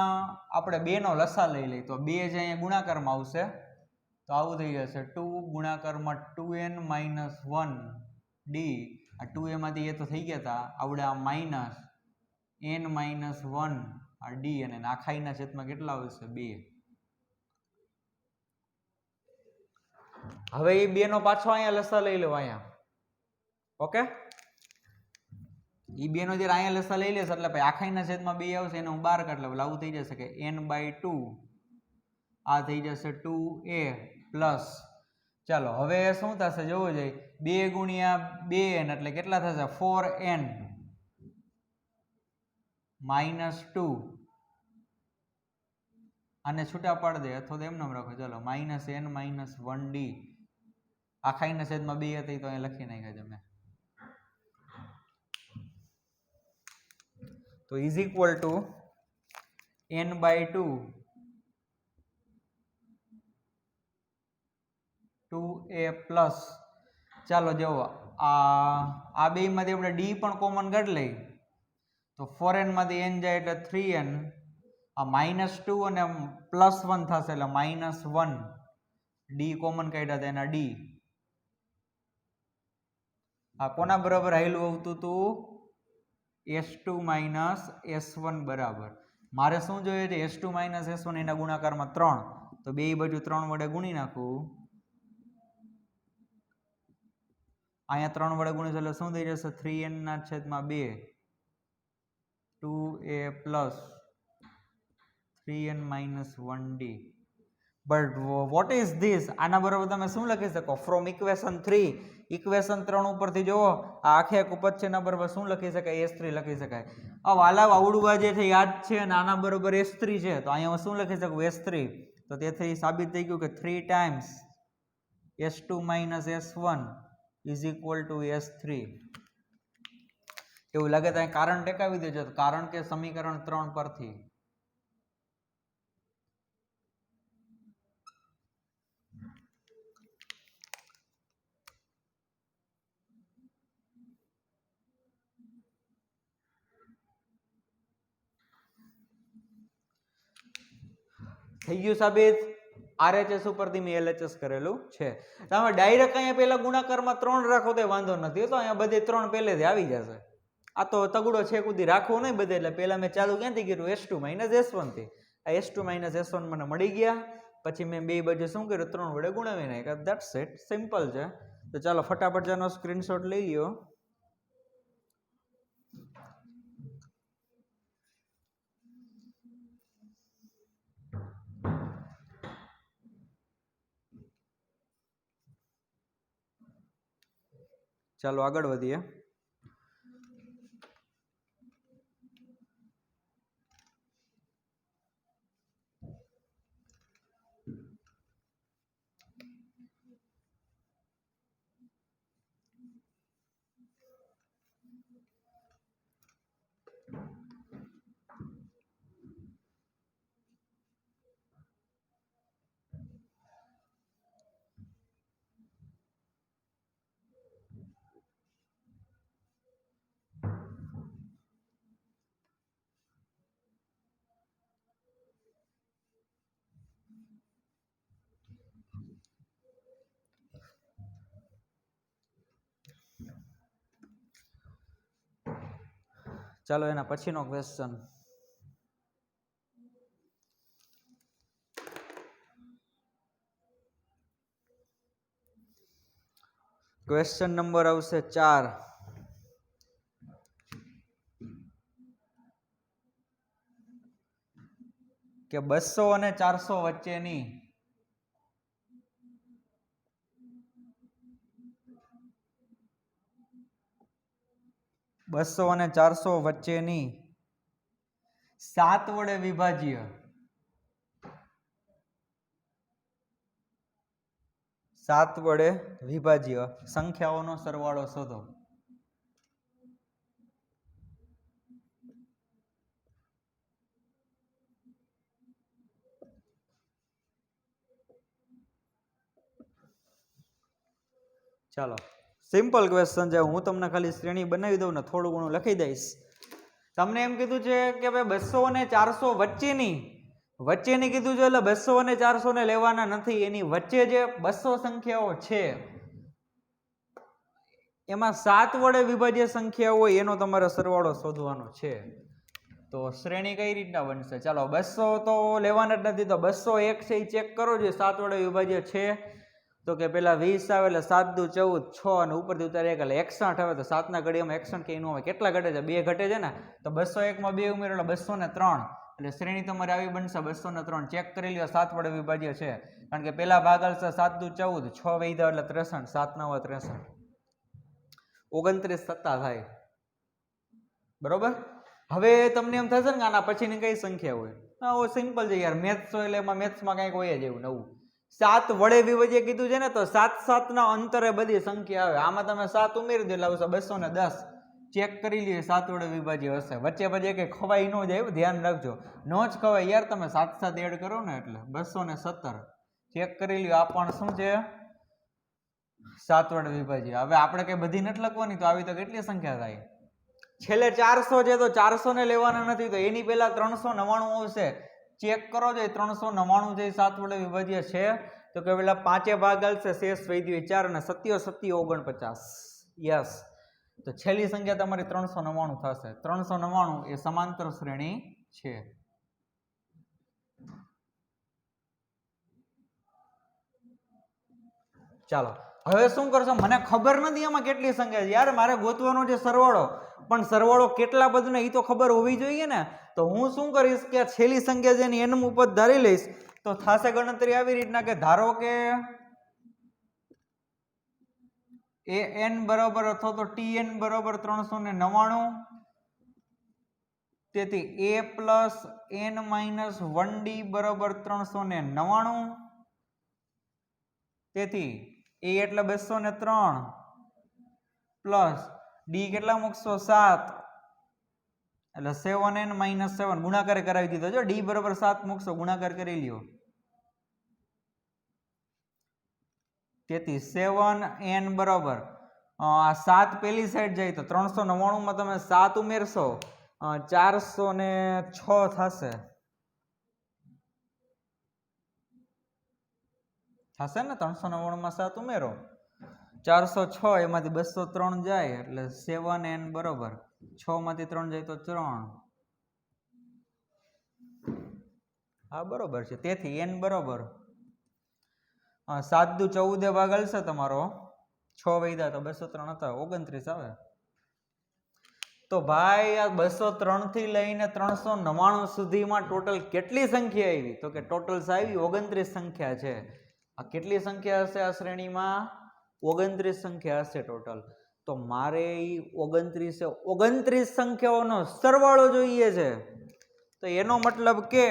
આપણે બે નો લસા લઈ લઈએ, તો બે જે અહીંયા ગુણાકારમાં આવશે તો આવું થઈ જશે 2 ગુણાકારમાં 2n માઇનસ 1 d, આ 2a માંથી એ તો થઈ ગયા હતા, આવડે આ માઇનસ n માઇનસ 1 આ d, અને આખાઈના છેદમાં કેટલા આવશે 2. હવે એ બે નો પાછો અહીંયા લસા લઈ લો અહીંયા. ઓકે, એ બે નો જયારે અહીંયા લસા લઈ લેશે એટલે આખાઈના છેદમાં 2 આવશે, એને હું બહાર કાઢ લઉં, આવું થઈ જશે કે n/2, આ થઈ જશે 2a પ્લસ, ચાલો હવે શું થશે જોવું જોઈએ, 2 ગુણ્યા 2n એટલે કેટલા થશે 4n માઇનસ 2, આને છૂટા પાડી દે અથવા તો એમ નામ રાખો, ચાલો માઇનસ n માઇનસ 1d, આખાઈના છેદમાં 2 હતી તો અહીં લખી નાખ્યા છે મેં. તો is equal to n/2 2a plus, ચાલો જુઓ આ બે માંથી આપણે d પણ કોમન કાઢી લઈ, તો 4n માંથી n જાય એટલે 3n, આ -2 અને +1 થશે એટલે -1, d કોમન કાઢ્યા હતા એના d, આ કોના બરાબર હાઈલું આવતું હતું, s2 માઇનસ s1 બરાબર. મારે શું જોઈએ છે, s2 માઇનસ s1 એના ગુણાકારમાં 3, તો બે બાજુ 3 વડે ગુણી નાખું, અહીંયા 3 વડે ગુણીશ એટલે શું થઈ જશે 3n ના છેદમાં 2, 2a plus 3n minus 1d. But what is this, આના બરાબર તમે શું લખી શકો, ફ્રોમ ઇક્વેશન 3, ઇક્વેશન 3 ઉપરથી જુઓ આ આખે એક ઉપજ છે એના બરાબર શું લખી શકાય, s3 લખી શકાય. આ વાલા આવડું જે છે યાદ છે અને આના બરાબર s3 છે, તો અહીંયા શું લખી શકું s3, તો તેથી સાબિત થઈ ગયું કે 3 times s2 minus s1 is equal to s3. એવું લાગે તો કારણ ટેકાવી દેજો, કારણ કે સમીકરણ 3 પરથી. થઈ ગયું સાબિત, RHS ઉપરથી મેં LHS કરેલું છે. તમે ડાયરેક્ટ અહીંયા પેલા ગુણાકારમાં 3 રાખો તો વાંધો નથી, તો અહીંયા બધે 3 પહેલેથી આવી જશે. આ તો તગડો છે કુદી રાખવો નહીં બધે, એટલે પહેલા મેં ચાલુ ક્યાંથી કર્યું, s2 માઇનસ s1 થી. આ s2 માઇનસ s1 મને મળી ગયા, પછી મેં બે બાજુ શું કર્યું 3 વડે ગુણાવી નાખ્યા. ધેટ્સ ઇટ, સિમ્પલ છે. તો ચાલો ફટાફટ જાનો સ્ક્રીનશોટ લઈ લ્યો. ચાલો આગળ વધીએ. ચાલો એના પછીનો ક્વેશ્ચન. ક્વેશ્ચન નંબર આવશે 4. કે 200 અને 400 વચ્ચેની બસો અને 400 વચ્ચેની 7 વડે વિભાજ્ય સંખ્યાઓનો સરવાળો શોધો. ચાલો સિમ્પલ ક્વેશ્ચન છે. હું તમને ખાલી શ્રેણી બનાવી દઉં ને થોડું ઘણું લખી દઈશ. તમને એમ કીધું છે કે ભાઈ 200 અને 400 વચ્ચેની કીધું છે, એટલે 200 અને 400 ને લેવાના નથી. એની વચ્ચે જે 200 સંખ્યાઓ છે એમાં 7 વડે વિભાજ્ય સંખ્યા હોય એનો તમારે સરવાળો શોધવાનો છે. તો શ્રેણી કઈ રીતના બનશે? ચાલો 200 તો લેવાના જ નથી, તો 201 છે એ ચેક કરો જે 7 વડે વિભાજ્ય છે. તો કે પેલા 20 આવે એટલે 7 દુ 14, 6 અને ઉપરથી ઉતારે 1 એટલે 61 આવે. તો 7 ના ઘડિયામાં 61 કે નું આવે. કેટલા ઘટે છે? 2 ઘટે છે ને. તો 201 માં 2 ઉમેરો એટલે 203. એટલે શ્રેણી તમારે આવી બનશે 203. ચેક કરી લ્યો 7 વડે વિભાજ્ય છે, કારણ કે પેલા ભાગ આવશે 7 દુ 14, 6 વૈધા એટલે 63, 7 9 63, 29 સત્તા થાય. બરોબર. હવે તમને એમ થશે ને કે આના પછીની કઈ સંખ્યા હોય? હા સિમ્પલ છે યાર, મેથ્સ હોય એટલે એમાં મેથ્સમાં કંઈક હોય જ એવું નવું. 7 વડે વિભાજ્ય કીધું છે ને, તો 7 ના અંતરે બધી સંખ્યા આવે. આમાં તમે 7 ઉમેરી દો એટલે આવશે 210. ચેક કરી લઈએ 7 વડે વિભાજ્ય હશે. વચ્ચે પછી કઈ ખવાઈ ન જાય, ધ્યાન રાખજો. ન જ ખવાય યાર, તમે 7 એડ કરો ને એટલે 217. ચેક કરી લ્યો આ પણ શું છે? 7 વડે વિભાજ્ય. હવે આપણે કઈ બધી નથી લખવાની, તો આવી તો કેટલી સંખ્યા થાય? છેલ્લે 400 છે, તો 400 ને લેવાના નથી, તો એની પહેલા 399 આવશે. ચેક કરો છો 399 છે 7 વડે વિભાજ્ય છે. તો કે પેલા 5 ભાગ આવશે, શેષ વૈદ્ય 4 અને 7 7 49. યસ. તો છેલ્લી સંખ્યા તમારી 399 થશે. 399 એ સમાંતર શ્રેણી છે. ચાલો હવે શું કરશો? મને ખબર નથી એમાં કેટલી સંખ્યા છે યાર, મારે ગોતવાનો છે સરવાળો. પણ સરવાળો કેટલા બધું એ તો ખબર હોવી જોઈએ ને. તો હું શું કરીશ કે આ છેલ્લી સંખ્યા છે એની n ઉપર ધારી લઈશ. તો થશે ગણતરી આવી રીતના કે ધારો કે an બરાબર અથવા તો tn બરાબર 399. તેથી a plus n minus 1d બરાબર 399. તેથી a એટલે 203 પ્લસ ડી કેટલા મૂકશો? 7 એટલે 7n માઇનસ 7 ગુણાકાર કરાવી દીધો જો. ડી બરાબર 7 મૂકશો, ગુણાકાર કરી લ્યો. તેથી 7n બરાબર 7 પેલી સાઈડ જાય તો 399 માં તમે 7 ઉમેરશો 406 થશે. થશે ને? 399 માં 7 ઉમેરો 406, એમાંથી 203 જાય એટલે 7n બરોબર 6 માંથી 3 જાય તો 3. હા બરોબર છે. તેથી n બરોબર 7 દુ 14 ભાગ આવશે તમારો, 6 વૈધા તો 203 હતા, 29 આવે. તો ભાઈ આ 203 થી લઈને 399 સુધીમાં ટોટલ કેટલી સંખ્યા આવી? તો કે ટોટલ આવી 29 સંખ્યા છે. આ કેટલી સંખ્યા હશે આ શ્રેણીમાં? 29 સંખ્યા હશે ટોટલ. તો મારે 29 સંખ્યાઓનો સરવાળો જોઈએ છે. તો એનો મતલબ કે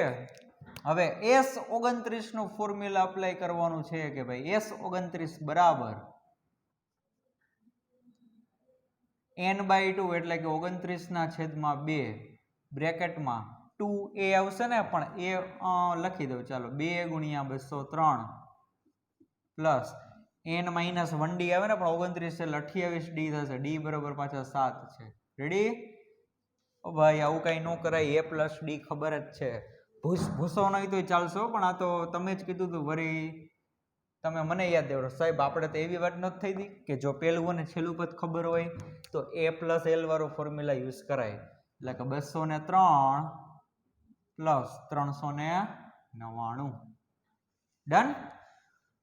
હવે S29 નું ફોર્મ્યુલા અપ્લાય કરવાનું છે કે ભાઈ S29 બરાબર n/2 એટલે કે 29 ના છેદમાં 2 બ્રેકેટમાં 2a આવશે ને, પણ a લખી દઉં ચાલો, 2 ગુણ્યા 203 પ્લસ n માઇનસ 1d આવે ને, પણ 29 એટલે 28d થશે. d બરાબર પાછા 7 છે. રેડી? ઓ ભાઈ આવું કઈ ન કરાય, a પ્લસ d ખબર જ છે. ભૂસો નહીં તો ચાલશો, પણ આ તો તમે જ કીધું તું, વરી તમે મને યાદ દેવડો સાહેબ. આપણે તો એવી વાત નથી થઈ હતી કે જો પહેલું અને છેલ્લું પદ ખબર હોય તો a પ્લસ l વાળો ફોર્મ્યુલા યુઝ કરાય. એટલે કે 203 પ્લસ 399. ડન.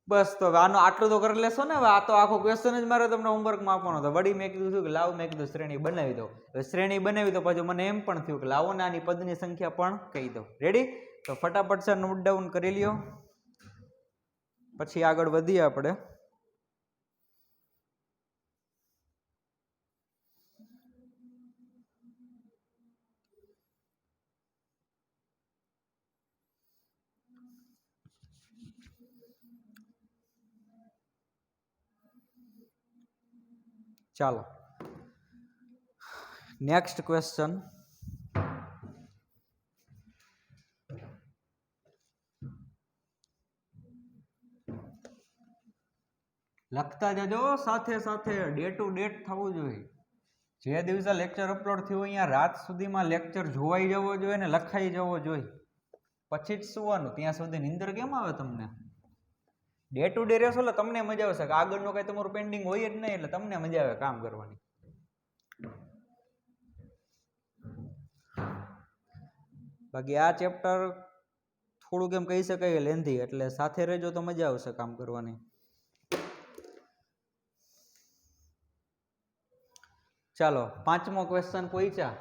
બસ તો આનો આટલું તો કરી લેશો ને. હવે આ તો આખો ક્વેશ્ચન જ મારે તમને હોમવર્કમાં આપવાનો હતો. વળી મેં કીધું કે લાવ, મેં કીધું શ્રેણી બનાવી દો. હવે શ્રેણી બનાવી તો પછી મને એમ પણ થયું કે લાવો ને આની પદની સંખ્યા પણ કહી દો. રેડી? તો ફટાફટ સર નોટ ડાઉન કરી લ્યો, પછી આગળ વધીએ આપણે. ચાલો નેક્સ્ટ ક્વેશ્ચન. લખતા જજો સાથે સાથે, ડે ટુ ડેટ થવું જોઈએ. જે દિવસે લેક્ચર અપલોડ થયું અહીંયા રાત સુધીમાં લેક્ચર જોવાઈ જવો જોઈએ ને લખાઈ જવો જોઈએ, પછી જ સુવાનું. ત્યાં સુધી નીંદર કેમ આવે તમને? ડે ટુ ડે રહેશો એટલે તમને મજા આવશે. આગળનું કઈ તમારું પેન્ડિંગ હોય જ નહીં, એટલે તમને મજા આવે કામ કરવાની. બાકી આ ચેપ્ટર થોડુંક એમ કહી શકાય લેન્ધી, એટલે સાથે રહેજો તો મજા આવશે કામ કરવાની. ચાલો પાંચમો ક્વેશ્ચન પૂછ્યા.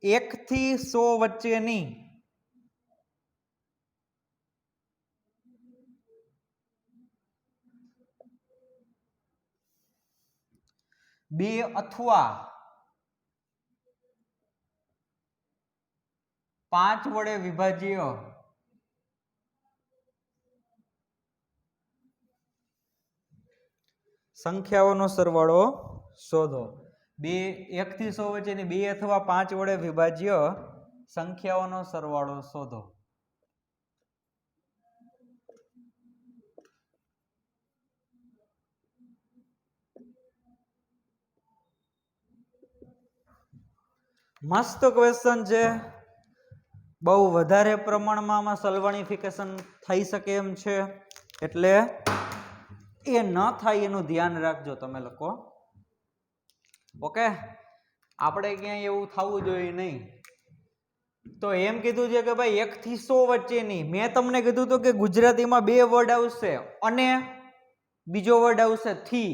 એક થી 100 વચ્ચેની બે અથવા 5 વડે વિભાજ્ય સંખ્યાઓનો સરવાળો શોધો. 1 થી 100 વચ્ચેની 2 અથવા 5 વડે વિભાજ્ય સંખ્યાઓનો સરવાળો શોધો. મસ્ત ક્વેશ્ચન છે. બહુ વધારે પ્રમાણમાં આમાં સલવાણીફિકેશન થઈ શકે એમ છે, એટલે એ ન થાય એનું ધ્યાન રાખજો તમે લોકો. ઓકે, આપણે ક્યાંય એવું થવું જોઈએ નહીં. તો એમ કીધું છે કે ભાઈ 1 થી 100 વચ્ચેની. મેં તમને કીધું હતું કે ગુજરાતીમાં 2 વર્ડ આવશે, અને બીજો વર્ડ આવશે થી.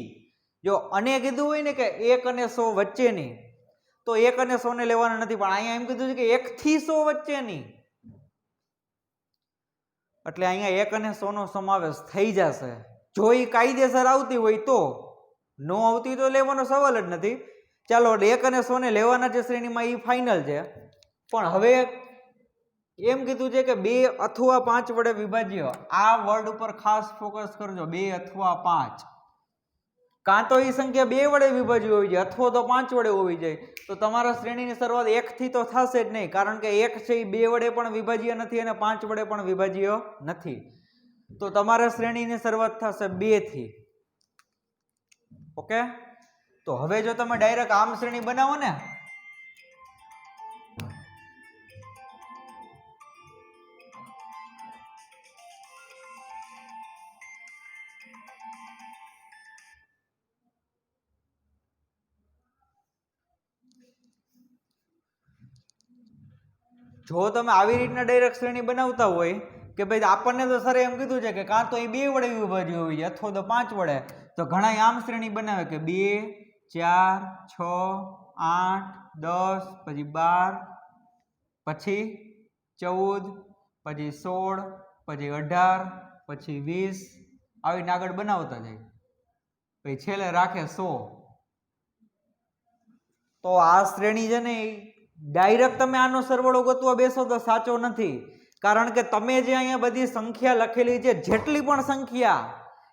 જો અને કીધું હોય ને કે 1 અને 100 વચ્ચેની, તો 1 અને 100 ને લેવાના નથી, પણ અહીંયા એમ કીધું છે કે 1 થી 100 વચ્ચેની, એટલે અહીંયા 1 અને 100 નો સમાવેશ થઈ જશે. જો એ કાયદેસર આવતી હોય તો, નો આવતી તો લેવાનો સવાલ જ નથી. ચાલો 1 અને 100 ને લેવાના છે શ્રેણીમાં, એ ફાઇનલ છે. પણ હવે એમ કીધું છે કે 2 અથવા 5 વડે વિભાજ્ય. આ વર્ડ ઉપર ખાસ ફોકસ કરજો, 2 અથવા 5. કાં તો એ સંખ્યા 2 વડે વિભાજ્ય હોવી જોઈએ, અથવા તો 5 વડે હોવી જોઈએ. તો તમારા શ્રેણીની શરૂઆત 1 થી તો થશે જ નહીં, કારણ કે 1 છે એ 2 વડે પણ વિભાજ્ય નથી અને 5 વડે પણ વિભાજ્ય નથી. તો તમારા શ્રેણીની શરૂઆત થશે 2 થી. ઓકે, તો હવે જો તમે ડાયરેક્ટ આમ શ્રેણી બનાવો ને, જો તમે આવી રીતના ડાયરેક્ટ શ્રેણી બનાવતા હોય કે ભાઈ આપણને તો સરે એમ કીધું છે કે કાં તો એ 2 વડે વિભાજ્ય હોવી જોઈએ અથવા તો 5 વડે, તો ઘણા આમ શ્રેણી બનાવે કે 2, 4, 6, 8, 10, પછી 12, પછી 14, પછી 16, પછી 18, પછી 20, આવીને આગળ બનાવતા જાય, પછી છેલ્લે રાખે 100. તો આ શ્રેણી છે ને, ડાયરેક્ટ તમે આનો સરવાળો ગોતવા બેસો તો સાચો નથી. કારણ કે તમે જે અહીંયા બધી સંખ્યા લખેલી છે, જેટલી પણ સંખ્યા,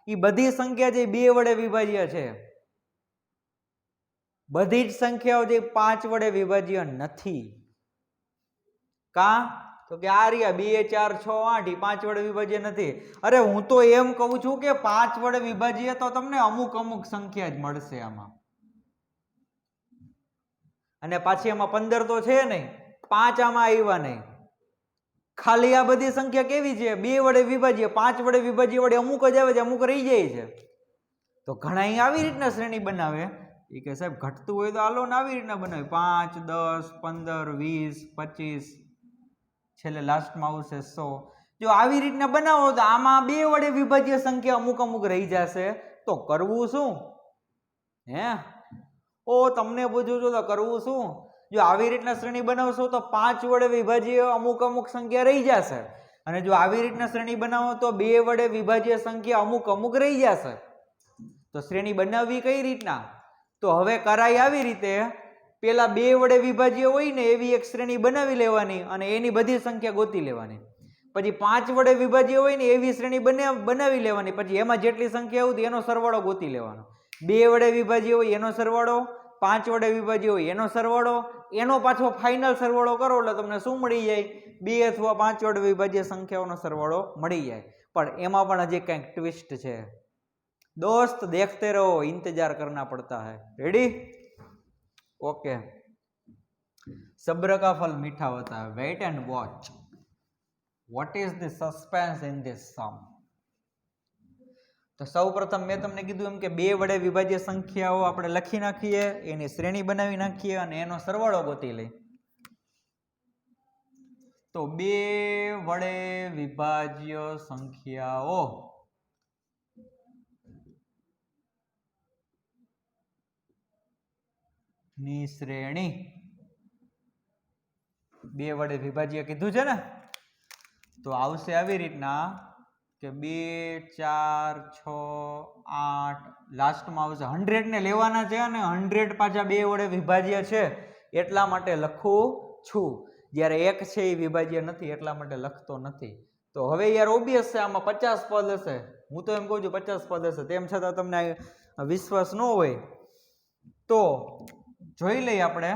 એ બધી સંખ્યા જે 2 વડે વિભાજ્ય છે. બધી જ સંખ્યાઓ જે 5 વડે વિભાજ્ય નથી. કા તો કે આ રહ્યા 2, 4, 6, 8 એ 5 વડે વિભાજ્ય નથી. અરે હું તો એમ કહું છું કે 5 વડે વિભાજ્ય તો તમને અમુક સંખ્યા જ મળશે આમાં, અને પાછી એમાં 15 તો છે નહીં, 5 આમાં આવ્યા નહીં. ખાલી આ બધી સંખ્યા કેવી છે? 2 વડે વિભાજ્ય, 5 વડે વિભાજ્ય વડે અમુક જ આવે છે, અમુક રહી જાય છે. તો ઘણા અહીં આવી રીતના શ્રેણી બનાવે એ કે સાહેબ ઘટતું હોય તો હાલો ને આવી રીતના બનાવે 5, 10, 15, 20, 25, છેલ્લે લાસ્ટમાં આવશે 100. જો આવી રીતના બનાવો તો આમાં 2 વડે વિભાજ્ય સંખ્યા અમુક અમુક રહી જશે, તો કરવું શું? હે ઓ તમને પૂછું છું તો કરવું શું? જો આવી રીતના શ્રેણી બનાવશો તો 5 વડે વિભાજ્ય અમુક અમુક સંખ્યા રહી જશે, અને જો આવી રીતના શ્રેણી બનાવો તો 2 વડે વિભાજ્ય સંખ્યા અમુક અમુક રહી જશે. તો શ્રેણી બનાવવી કઈ રીતના? તો હવે કરાય આવી રીતે, પેલા 2 વડે વિભાજ્ય હોય ને એવી એક શ્રેણી બનાવી લેવાની અને એની બધી સંખ્યા ગોતી લેવાની. પછી 5 વડે વિભાજ્ય હોય ને એવી શ્રેણી બનાવી લેવાની, પછી એમાં જેટલી સંખ્યા આવતી એનો સરવાળો ગોતી લેવાનો. 2 વડે વિભાજ્ય હોય એનો સરવાળો, 5 વડે વિભાજ્ય હોય એનો સરવાળો, એનો પાછો ફાઇનલ સરવાળો કરો એટલે તમને શું મળી જાય? 2 અથવા 5 વડે વિભાજ્ય સંખ્યાઓનો સરવાળો મળી જાય. પણ એમાં પણ હજી કંઈક ટ્વિસ્ટ છે दोस्त, देखते रहो, इंतजार करना पड़ता है. रेडी? ओके. सब्र का फल मीठा होता है. Wait and watch. What is the suspense in this sum? तो સૌ પ્રથમ મેં તમને કીધું એમ કે 2 વડે વિભાજ્ય સંખ્યાઓ આપણે લખી નાખીએ, એની શ્રેણી બનાવી નાખીએ અને એનો સરવાળો ગોતી લઈએ. તો 2 વડે વિભાજ્ય સંખ્યાઓ ની શ્રેણી 2 વડે વિભાજ્ય કીધું છે ને, તો આવશે આવી રીતના કે 2, 4, 6, 8, લાસ્ટમાં આવશે 100 ને લેવાના છે અને 100 પાછા 2 વડે વિભાજ્ય છે એટલા માટે લખું છું. જ્યારે 1 છે એ વિભાજ્ય નથી એટલા માટે લખતો નથી. તો હવે યાર ઓબ્વિયસ છે આમાં 50 પદ હશે. હું તો એમ કહું છું 50 પદ હશે, તેમ છતાં તમને વિશ્વાસ ન હોય તો જોઈ લઈએ આપણે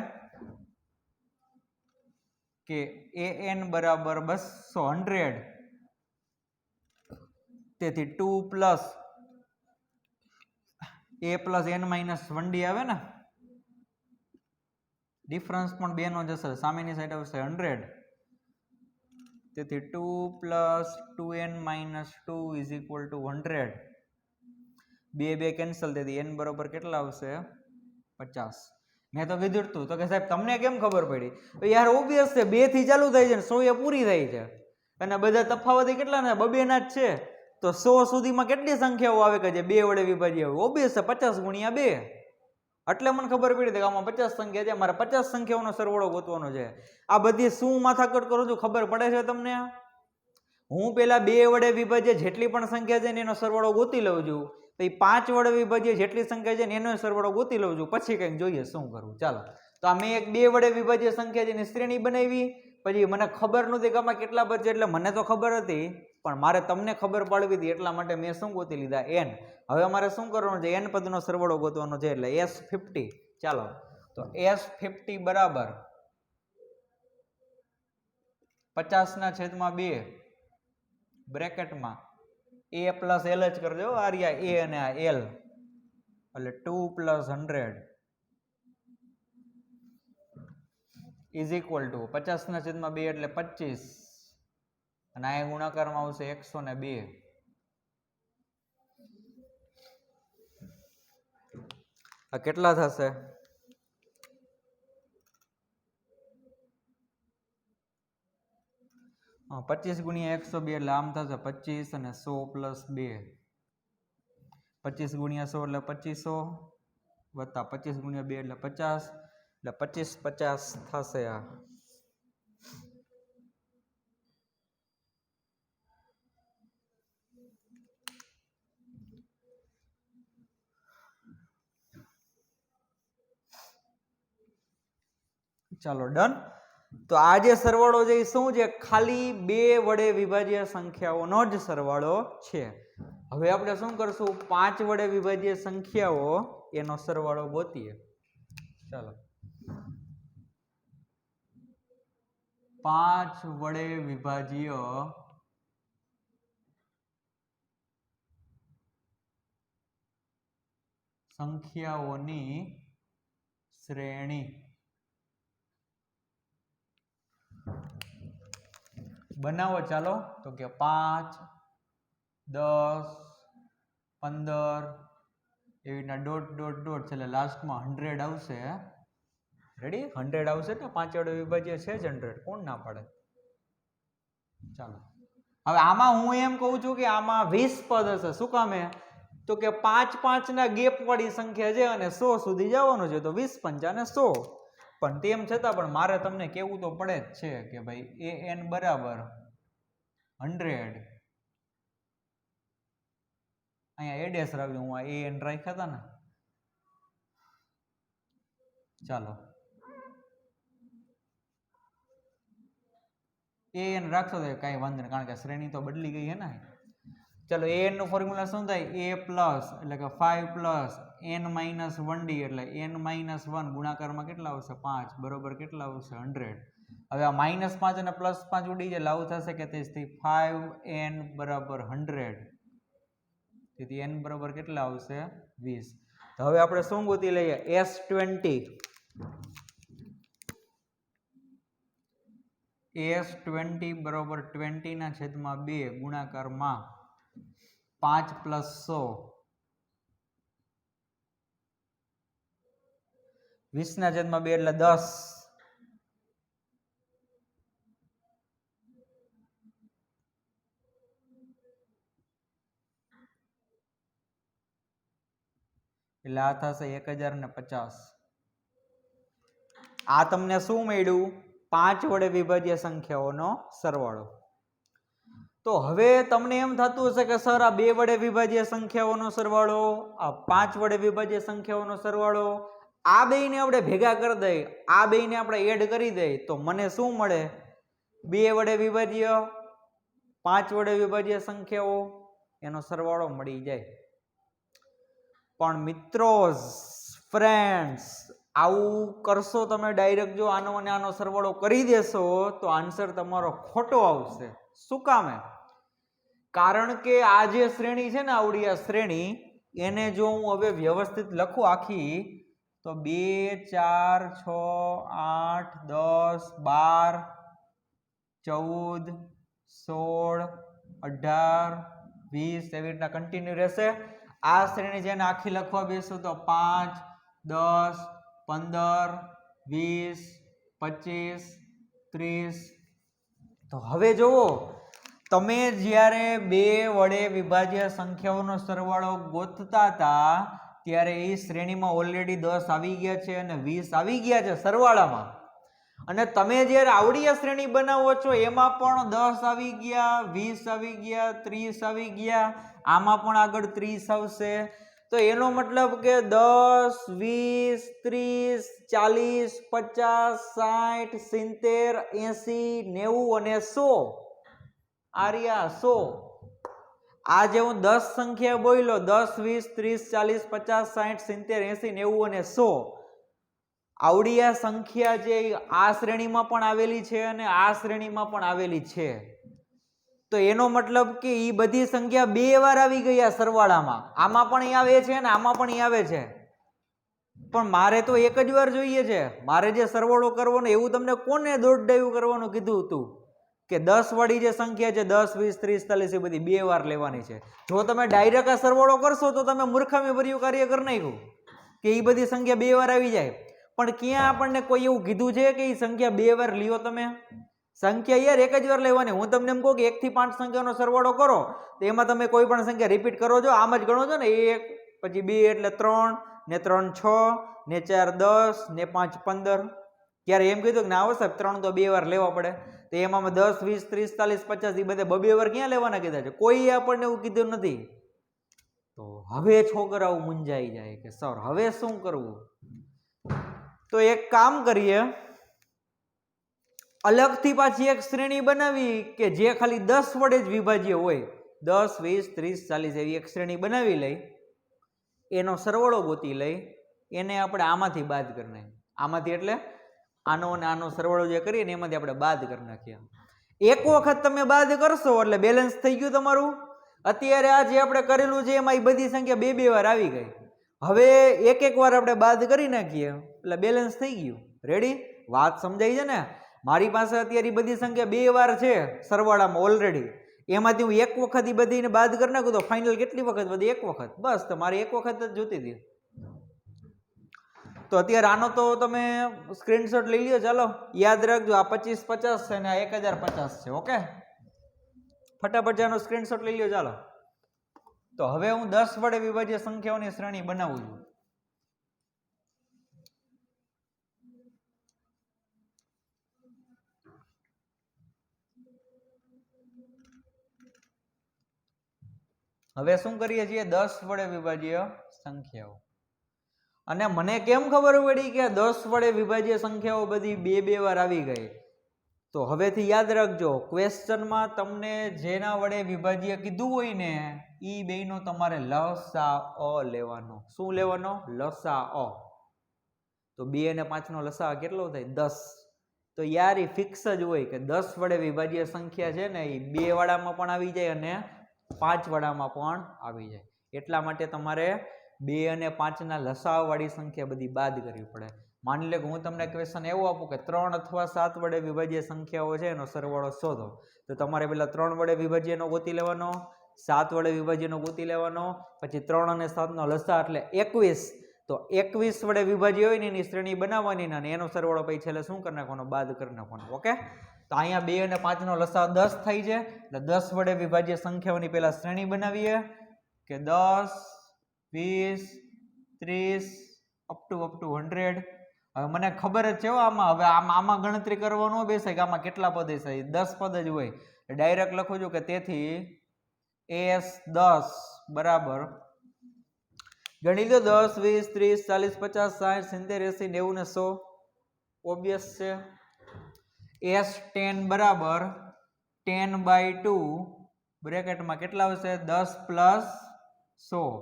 કે an બરાબર 200, 100, તેથી 2 plus a plus n minus 1d આવે ને, ડિફરન્સ પણ 2 નો જશે, સામેની સાઈડ આવશે 100, તેથી 2 plus 2n minus 2 is equal to 100. 2 cancel, તેથી n બરોબર કેટલા આવશે? 50. મેં તો કીધું હતું તો કે સાહેબ તમને કેમ ખબર પડી? યાર ઓબ્વિયસ છે, 2 થી ચાલુ થાય છે ને 100 એ પૂરી થાય છે, અને બધા તફાવત કેટલા ને 2 ના જ છે. તો 100 સુધીમાં કેટલી સંખ્યાઓ આવે કે જે 2 વડે વિભાજ્ય હોય? ઓબ્વિયસ છે 50 ગુણ્યા 2. એટલે મને ખબર પડી કે આમાં 50 સંખ્યા છે, મારે 50 સંખ્યાઓનો સરવાળો ગોતવાનો છે. આ બધી શું માથાકૂટ કરું છું ખબર પડે છે તમને? હું પેલા 2 વડે વિભાજ્ય જેટલી પણ સંખ્યા છે ને એનો સરવાળો ગોતી લઉં છું, પછી 5 વડે વિભાજ્ય જેટલી સંખ્યા છે ને એનો સરવાળો ગોતી લઉં છું, પછી કંઈક જોઈએ શું કરવું. ચાલો, તો આ મેં એક 2 વડે વિભાજ્ય સંખ્યા છે એની શ્રેણી બનાવી. પછી મને ખબર નહોતી કે આમાં કેટલા પદ છે, એટલે મને તો ખબર હતી પણ મારે તમને ખબર પાડવી હતી એટલા માટે મેં શું ગોતી લીધા? n. હવે મારે શું કરવાનું છે? n પદનો સરવાળો ગોતવાનો છે, એટલે s50. ચાલો, તો s50 બરાબર 50/2 બ્રેકેટમાં a પ્લસ l જ કરજો, આ રહ્યા a અને આ l, એટલે 2 પ્લસ 100 ઇઝ ઇક્વલ ટુ 50/2 એટલે 25, અને આ ગુણાકારમાં આવશે 102. આ કેટલા થશે? હા, 25 ગુણ્યા 102 એટલે આમ થશે 25 અને 100 પ્લસ 2. 25 ગુણ્યા 100 એટલે 2500 વત્તા 25 ગુણ્યા 2 એટલે 50, એટલે 25/50 થશે. આ ચાલો ડન. તો આ જે સરવાળો છે એ શું છે? ખાલી 2 વડે વિભાજ્ય સંખ્યાઓનો જ સરવાળો છે. હવે આપણે શું કરશું? 5 વડે વિભાજ્ય સંખ્યાઓ એનો સરવાળો ગોતીએ. ચાલો, 5 વડે વિભાજ્ય સંખ્યાઓની શ્રેણી બનાવો. ચાલો, તો કે 5, 10, 15, એવી રીતના ડોટ ડોટ ડોટ છેલ્લે લાસ્ટમાં 100 આવશે. રેડી? 100 આવશે ને 5 વડે વિભાજ્ય છે જ 100, કોણ ના પાડે? ચાલો હવે આમાં હું એમ કહું છું કે આમાં 20 પદ હશે. શું કામે? તો કે 5 5 ના ગેપ વાળી સંખ્યા છે અને 100 સુધી જવાનું છે, તો 20 પંચા ને 100. પણ તેમ છતાં પણ મારે તમને કેવું તો પડે જ છે કે ભાઈ an બરાબર 100. અહીંયા એડેસ રાખ્યું, હું આ an રાખ્યા હતા ને. ચાલો an રાખશો તો કાંઈ વાંધો નહીં, કારણ કે શ્રેણી તો બદલી ગઈ છે ને. ચલો an નું ફોર્મ્યુલા શું થાય? a પ્લસ એટલે કે 5 પ્લસ n માઇનસ 1d એટલે n માઇનસ 1 ગુણાકારમાં કેટલા આવશે? 5 બરોબર કેટલા આવશે? 100. હવે આ -5 અને +5 ઉડી જાય, લાવું થશે કે તેથી 5n બરાબર 100. તેથી n બરાબર કેટલા આવશે? 20. તો હવે આપણે શું ગોતી લઈએ? S20 બરાબર 20/2 ગુણાકારમાં 5 + 100 20/2 એટલે 10. એટલે આ થશે 1050. આ તમને શું મળ્યું? 5 વડે વિભાજ્ય સંખ્યાઓનો સરવાળો. તો હવે તમને એમ થતું હશે કે સર આ 2 વડે વિભાજ્ય સંખ્યાઓનો સરવાળો, આ 5 વડે વિભાજ્ય સંખ્યાઓનો સરવાળો, આ બેયને આપણે ભેગા કરી દઈએ, આ બેયને આપણે એડ કરી દઈએ તો મને શું મળે? 2 વડે વિભાજ્ય 5 વડે વિભાજ્ય સંખ્યાઓ એનો સરવાળો મળી જાય. પણ મિત્રો ફ્રેન્ડ્સ આવું કરશો તમે ડાયરેક્ટ, જો આનો અને આનો સરવાળો કરી દેશો તો આન્સર તમારો ખોટો આવશે. શું કામે? કારણ કે આ જે શ્રેણી છે ને, આવડી આ શ્રેણી, એને જો હું હવે વ્યવસ્થિત લખું આખી, તો 2 4 6 8 10 12 14 16 18 20 એવી રીતના કન્ટિન્યુ રહેશે. આ શ્રેણી જેને આખી લખવા બેસો તો 5 10 15 20 25 30. તો હવે જુઓ, તમે જ્યારે 2 વડે વિભાજ્ય સંખ્યાઓનો સરવાળો ગોતતા હતા ત્યારે એ શ્રેણીમાં ઓલરેડી 10 આવી ગયા છે અને 20 આવી ગયા છે સરવાળામાં. અને તમે જ્યારે આવડી શ્રેણી બનાવો છો એમાં પણ 10 આવી ગયા, 20 આવી ગયા, 30 આવી ગયા, આમાં પણ આગળ 30 આવશે. તો એનો મતલબ કે 10 20 30 40 50 60 70 80 90 અને 100. આ રહ્યા 100. આ જે હું 10 સંખ્યા બોલ્યો, 10 20 30 40 50 60 70 80 90 અને 100, આવડી આ સંખ્યા જે આ શ્રેણીમાં પણ આવેલી છે અને આ શ્રેણીમાં પણ આવેલી છે. તો એનો મતલબ કે એ બધી સંખ્યા 2 વાર આવી ગયા સરવાળામાં. આમાં પણ આવે છે ને આમાં પણ આવે છે, પણ મારે તો એક જ વાર જોઈએ છે. મારે જે સરવાળો કરવાનો એવું તમને કોને દોડડાયું કરવાનું કીધું હતું કે 10 વાળી જે સંખ્યા છે 10 20 30 40 એ બધી 2 વાર લેવાની છે. જો તમે ડાયરેક્ટ આ સરવાળો કરશો તો તમે મૂર્ખામી ભર્યું કાર્ય કરી નાખ્યું કે એ બધી સંખ્યા 2 વાર આવી જાય. પણ ક્યાં આપણને કોઈ એવું કીધું છે કે એ સંખ્યા 2 વાર લ્યો? તમે સંખ્યા યાર એક જ વાર લેવાની. હું તમને એમ કહું કે 1 થી 5 સંખ્યાનો સરવાળો કરો તો એમાં તમે કોઈ પણ સંખ્યા રિપીટ કરો છો, આમ જ ગણો છો ને, 1 પછી 2 એટલે 3 ને 3 6 ને 4 10 ને 5 15. ત્યારે એમ કીધું કે ના સાહેબ 3 તો 2 વાર લેવા પડે. તો એમાં 10 20 30 40 50 એ બધા 2 વાર ક્યાં લેવાના કીધા છે? કોઈ આપણને એવું કીધું નથી. તો હવે છોકરાઓ મૂંઝાઈ જાય કે સર હવે શું કરવું? તો એક કામ કરીએ, અલગથી પાછી એક શ્રેણી બનાવી કે જે ખાલી 10 વડે જ વિભાજ્ય હોય. 10 20 30 40 એવી એક શ્રેણી બનાવી લઈ, એનો સરવાળો ગોતી લઈ, એને આપણે આમાંથી બાદ કરી નાખીએ. આમાંથી એટલે આનો અને આનો સરવાળો જે કરીએ ને એમાંથી આપણે બાદ કરી નાખીએ. એક વખત તમે બાદ કરશો એટલે બેલેન્સ થઈ ગયું તમારું. અત્યારે આ જે આપણે કરેલું છે એમાં એ બધી સંખ્યા 2 વાર આવી ગઈ. હવે એક વાર આપણે બાદ કરી નાખીએ એટલે બેલેન્સ થઈ ગયું. રેડી? વાત સમજાય છે ને? મારી પાસે અત્યારે બધી સંખ્યા 2 વાર છે સરવાળામાં ઓલરેડી. એમાંથી હું એક વખત એ બધીને બાદ કરી નાખું તો ફાઇનલ કેટલી વખત વધી? એક વખત. બસ તમારે એક વખત જ જોતી હતી. તો અત્યારે આનો તો તમે સ્ક્રીનશોટ લઈ લ્યો. ચાલો યાદ રાખજો, આ 2550 છે ને આ 1050 છે. ઓકે, ફટાફટ આનો સ્ક્રીનશોટ લઈ લ્યો. ચાલો, તો હવે હું 10 વડે વિભાજ્ય સંખ્યાઓની શ્રેણી બનાવું છું. હવે શું કરીએ છીએ? 10 વડે વિભાજ્ય સંખ્યાઓ. અને મને કેમ ખબર પડી કે 10 વડે વિભાજ્ય સંખ્યાઓ બધી બે વાર આવી ગઈ? તો હવેથી યાદ રાખજો, ક્વેશ્ચનમાં તમને જેના વડે વિભાજ્ય કીધું હોય ને ઈ બેયનો તમારે લસાઅ લેવાનો. શું લેવાનો? લસાઅ. તો 2 અને 5 નો લસાઅ કેટલો થાય? 10. તો યાર એ ફિક્સ જ હોય કે 10 વડે વિભાજ્ય સંખ્યા છે ને એ 2 વાળામાં પણ આવી જાય અને 5 વાળામાં પણ આવી જાય. એટલા માટે તમારે 2 અને 5 ના લસાઅ વાળી સંખ્યા બધી બાદ કરવી પડે. માની લો કે હું તમને ક્વેશ્ચન એવો આપું કે 3 અથવા 7 વડે વિભાજ્ય સંખ્યાઓ છે એનો સરવાળો શોધો, તો તમારે પેલા 3 વડે વિભાજ્યનો ગોતી લેવાનો, 7 વડે વિભાજ્યનો ગોતી લેવાનો, પછી 3 અને 7 નો લસાઅ એટલે 21. તો 21 વડે વિભાજ્ય હોય ને એની શ્રેણી બનાવવાની અને એનો સરવાળો પછી છેલ્લે શું કરી નાખવાનો? બાદ કરી નાખવાનો. ઓકે, તો અહીંયા 2 અને 5 નો લસાઅ 10 થાય છે. એટલે 10 વડે વિભાજ્ય સંખ્યાઓની પહેલા શ્રેણી બનાવીએ કે 10, 20, 30 અપ ટુ 100. હવે મને ખબર જ છે આમાં, હવે આમાં ગણતરી કરવા ન બેસે કે આમાં કેટલા પદ છે. 10 પદ જ હોય. ડાયરેક્ટ લખું છું કે તેથી S10 બરાબર, ગણી લો 10, 20, 30, 40, 50, 60, 70, 80, 90 ને 100. ઓબ્વિયસ છે. S10 બરાબર 10/2 બ્રેકેટમાં કેટલા આવશે? 10 પ્લસ 100.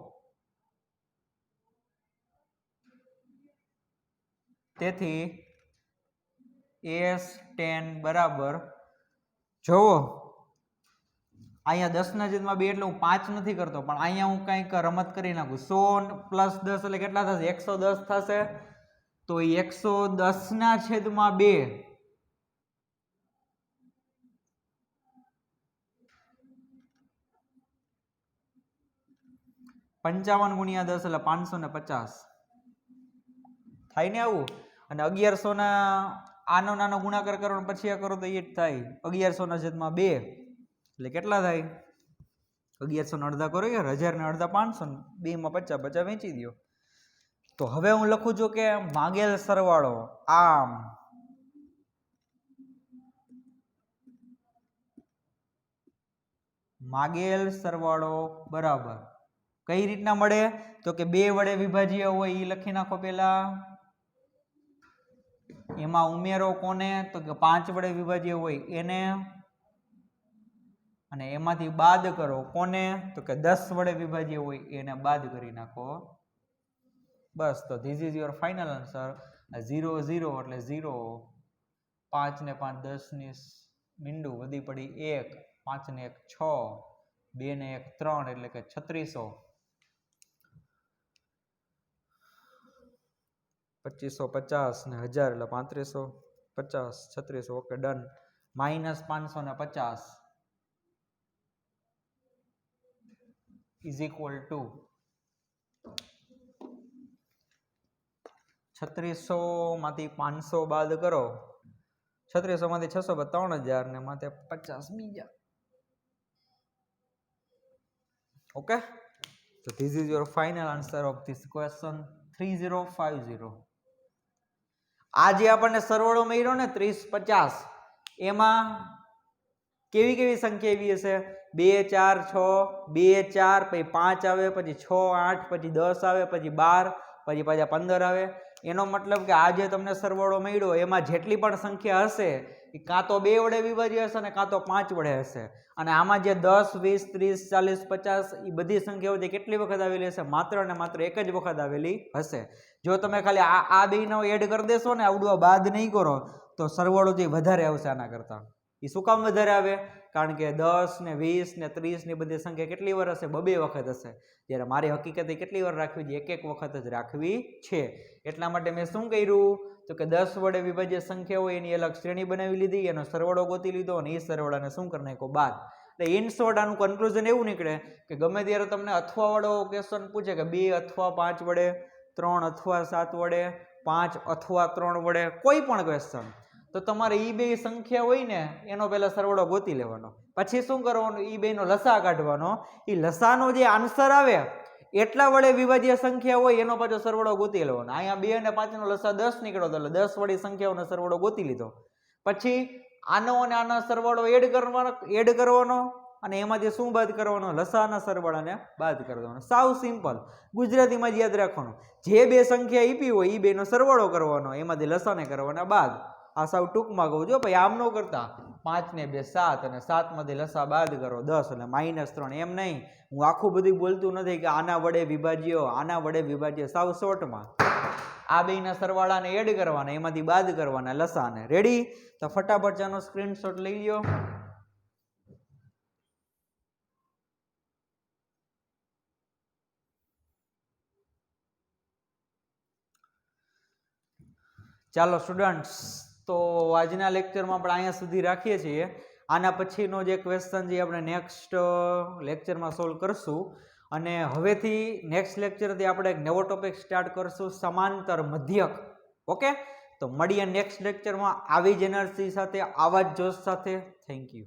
તેથી S10 બરાબર, જોવો અહીંયા 10/2 એટલે હું 5 નથી કરતો, પણ અહીંયા હું કંઈક રમત કરી નાખું. 100 પ્લસ 10 એટલે કેટલા થશે? 110 થશે. તો 110/2 55 ગુણ્યા 10 એટલે 550 થાય ને આવું. અને 1100 ના આનો નાનો ગુણાકાર કરો પછી આ કરો તો એ જ થાય. 1100/2 એટલે કેટલા થાય? 1100 ને અડધા કરો યાર, 1000 ને અડધા 500, 2 માં 50 વેચી દો. તો હવે હું લખું છું કે માગેલ સરવાળો આમ માગેલ સરવાળો બરાબર કઈ રીતના મળે? તો કે 2 વડે વિભાજ્ય હોય એ લખી નાખો પેલા, એમાં ઉમેરો કોને? તો કે 5 વડે વિભાજ્ય હોય એને, અને એમાંથી બાદ કરો કોને? તો કે 10 વડે વિભાજ્ય હોય એને બાદ કરી નાખો. બસ, તો this is your final answer. 0 0 એટલે 0, 5 ને 5 10 ની મીંડું વધી પડી 1, 5 ને 1 6, 2 ને 1 3 એટલે કે 3600. 2550 ને 1000 એટલે 3550, 3600. Okay, done. -550 is equal to 3600 માંથી 500 બાદ કરો, 3600 માંથી 600 બાદ 3000 ને માથે 50 બીજા. Okay, so this is your final answer of this question 3050. આ જે આપણને સરવાળો મળ્યો ને 3050, એમાં કેવી કેવી સંખ્યા એવી હશે? 2 4 6, 2 4, પછી 5 આવે, પછી 6 8, પછી 10 આવે, પછી 12, પછી પાછા 15 આવે. એનો મતલબ કે આ જે તમને સરવાળો મળ્યો એમાં જેટલી પણ સંખ્યા હશે એ કાં તો 2 વડે વિભાજ્ય હશે ને કાં તો 5 વડે હશે. અને આમાં જે 10 20 30 40 50 એ બધી સંખ્યાઓ જે કેટલી વખત આવેલી હશે? માત્ર ને માત્ર એક જ વખત આવેલી હશે. જો તમે ખાલી આ બેયનો એડ કરી દેશો ને, આવડું બાદ નહીં કરો, તો સરવાળો જે વધારે આવશે આના કરતા. એ શું કામ વધારે આવે? કારણ કે 10 ને 20 ને 30 ની બધી સંખ્યા કેટલી વાર હશે? 2 વખત હશે. જ્યારે મારી હકીકતે કેટલી વાર રાખવી છે? એક વખત જ રાખવી છે. એટલા માટે મેં શું કર્યું? તો કે 10 વડે વિભાજ્ય સંખ્યા હોય એની અલગ શ્રેણી બનાવી લીધી, એનો સરવાળો ગોતી લીધો અને એ સરવાળાને શું કરી નાખ્યો? બાદ. એટલે ઇન શોર્ટ આનું કન્ક્લુઝન એવું નીકળે કે ગમે ત્યારે તમને અથવા વાળો ક્વેશ્ચન પૂછે કે 2 અથવા 5 વડે, 3 અથવા 7 વડે, 5 અથવા 3 વડે કોઈ પણ ક્વેશ્ચન, તો તમારે ઈ બે સંખ્યા હોય ને એનો પહેલા સરવાળો ગોતી લેવાનો, પછી શું કરવાનું, ઈ બે નો લસા કાઢવાનો, ઈ લસાનો જે આન્સર આવે એટલા વડે વિભાજ્ય સંખ્યા હોય એનો પાછો સરવાળો ગોતી લેવાનો. અહીંયા 2 અને 5 નો લસા 10 નીકળ્યો તો એટલે 10 વડી સંખ્યાઓનો સરવાળો ગોતી લીધો. પછી આનો અને આનો સરવાળો એડ કરવાનો અને એમાંથી શું બાદ કરવાનો, લસાના સરવાળાને બાદ કરવાનો. સાવ સિમ્પલ, ગુજરાતીમાં જ યાદ રાખવાનું. જે બે સંખ્યા આપી હોય એ બેનો સરવાળો કરવાનો, એમાંથી લસાને કરવાના બાદ. આ સાવ ટૂંકમાં કહું છું ભાઈ, આમ ન કરતા 5 ને 2 7 અને 7 માંથી લસા બાદ કરો 10 એટલે -3. એમ નહીં, હું આખું બધું બોલતું નથી કે આના વડે વિભાજ્ય, આના વડે વિભાજ્ય. સાવ શોર્ટમાં આ બેના સરવાળાને એડ કરવાના, એમાંથી બાદ કરવાના લસાને. રેડી? તો ફટાફટ આનો સ્ક્રીનશોટ લઈ લ્યો. ચાલો સ્ટુડન્ટ્સ, તો આજના લેક્ચરમાં આપણે અહીંયા સુધી રાખીએ છીએ. આના પછીનો જે ક્વેશ્ચન જે આપણે નેક્સ્ટ લેક્ચરમાં સોલ્વ કરશું, અને હવેથી નેક્સ્ટ લેક્ચરથી આપણે એક નવો ટોપિક સ્ટાર્ટ કરશું, સમાંતર મધ્યક. ઓકે, તો મળીએ નેક્સ્ટ લેક્ચરમાં આવી જ એનર્જી સાથે, આવા જ જોશ સાથે. Thank you.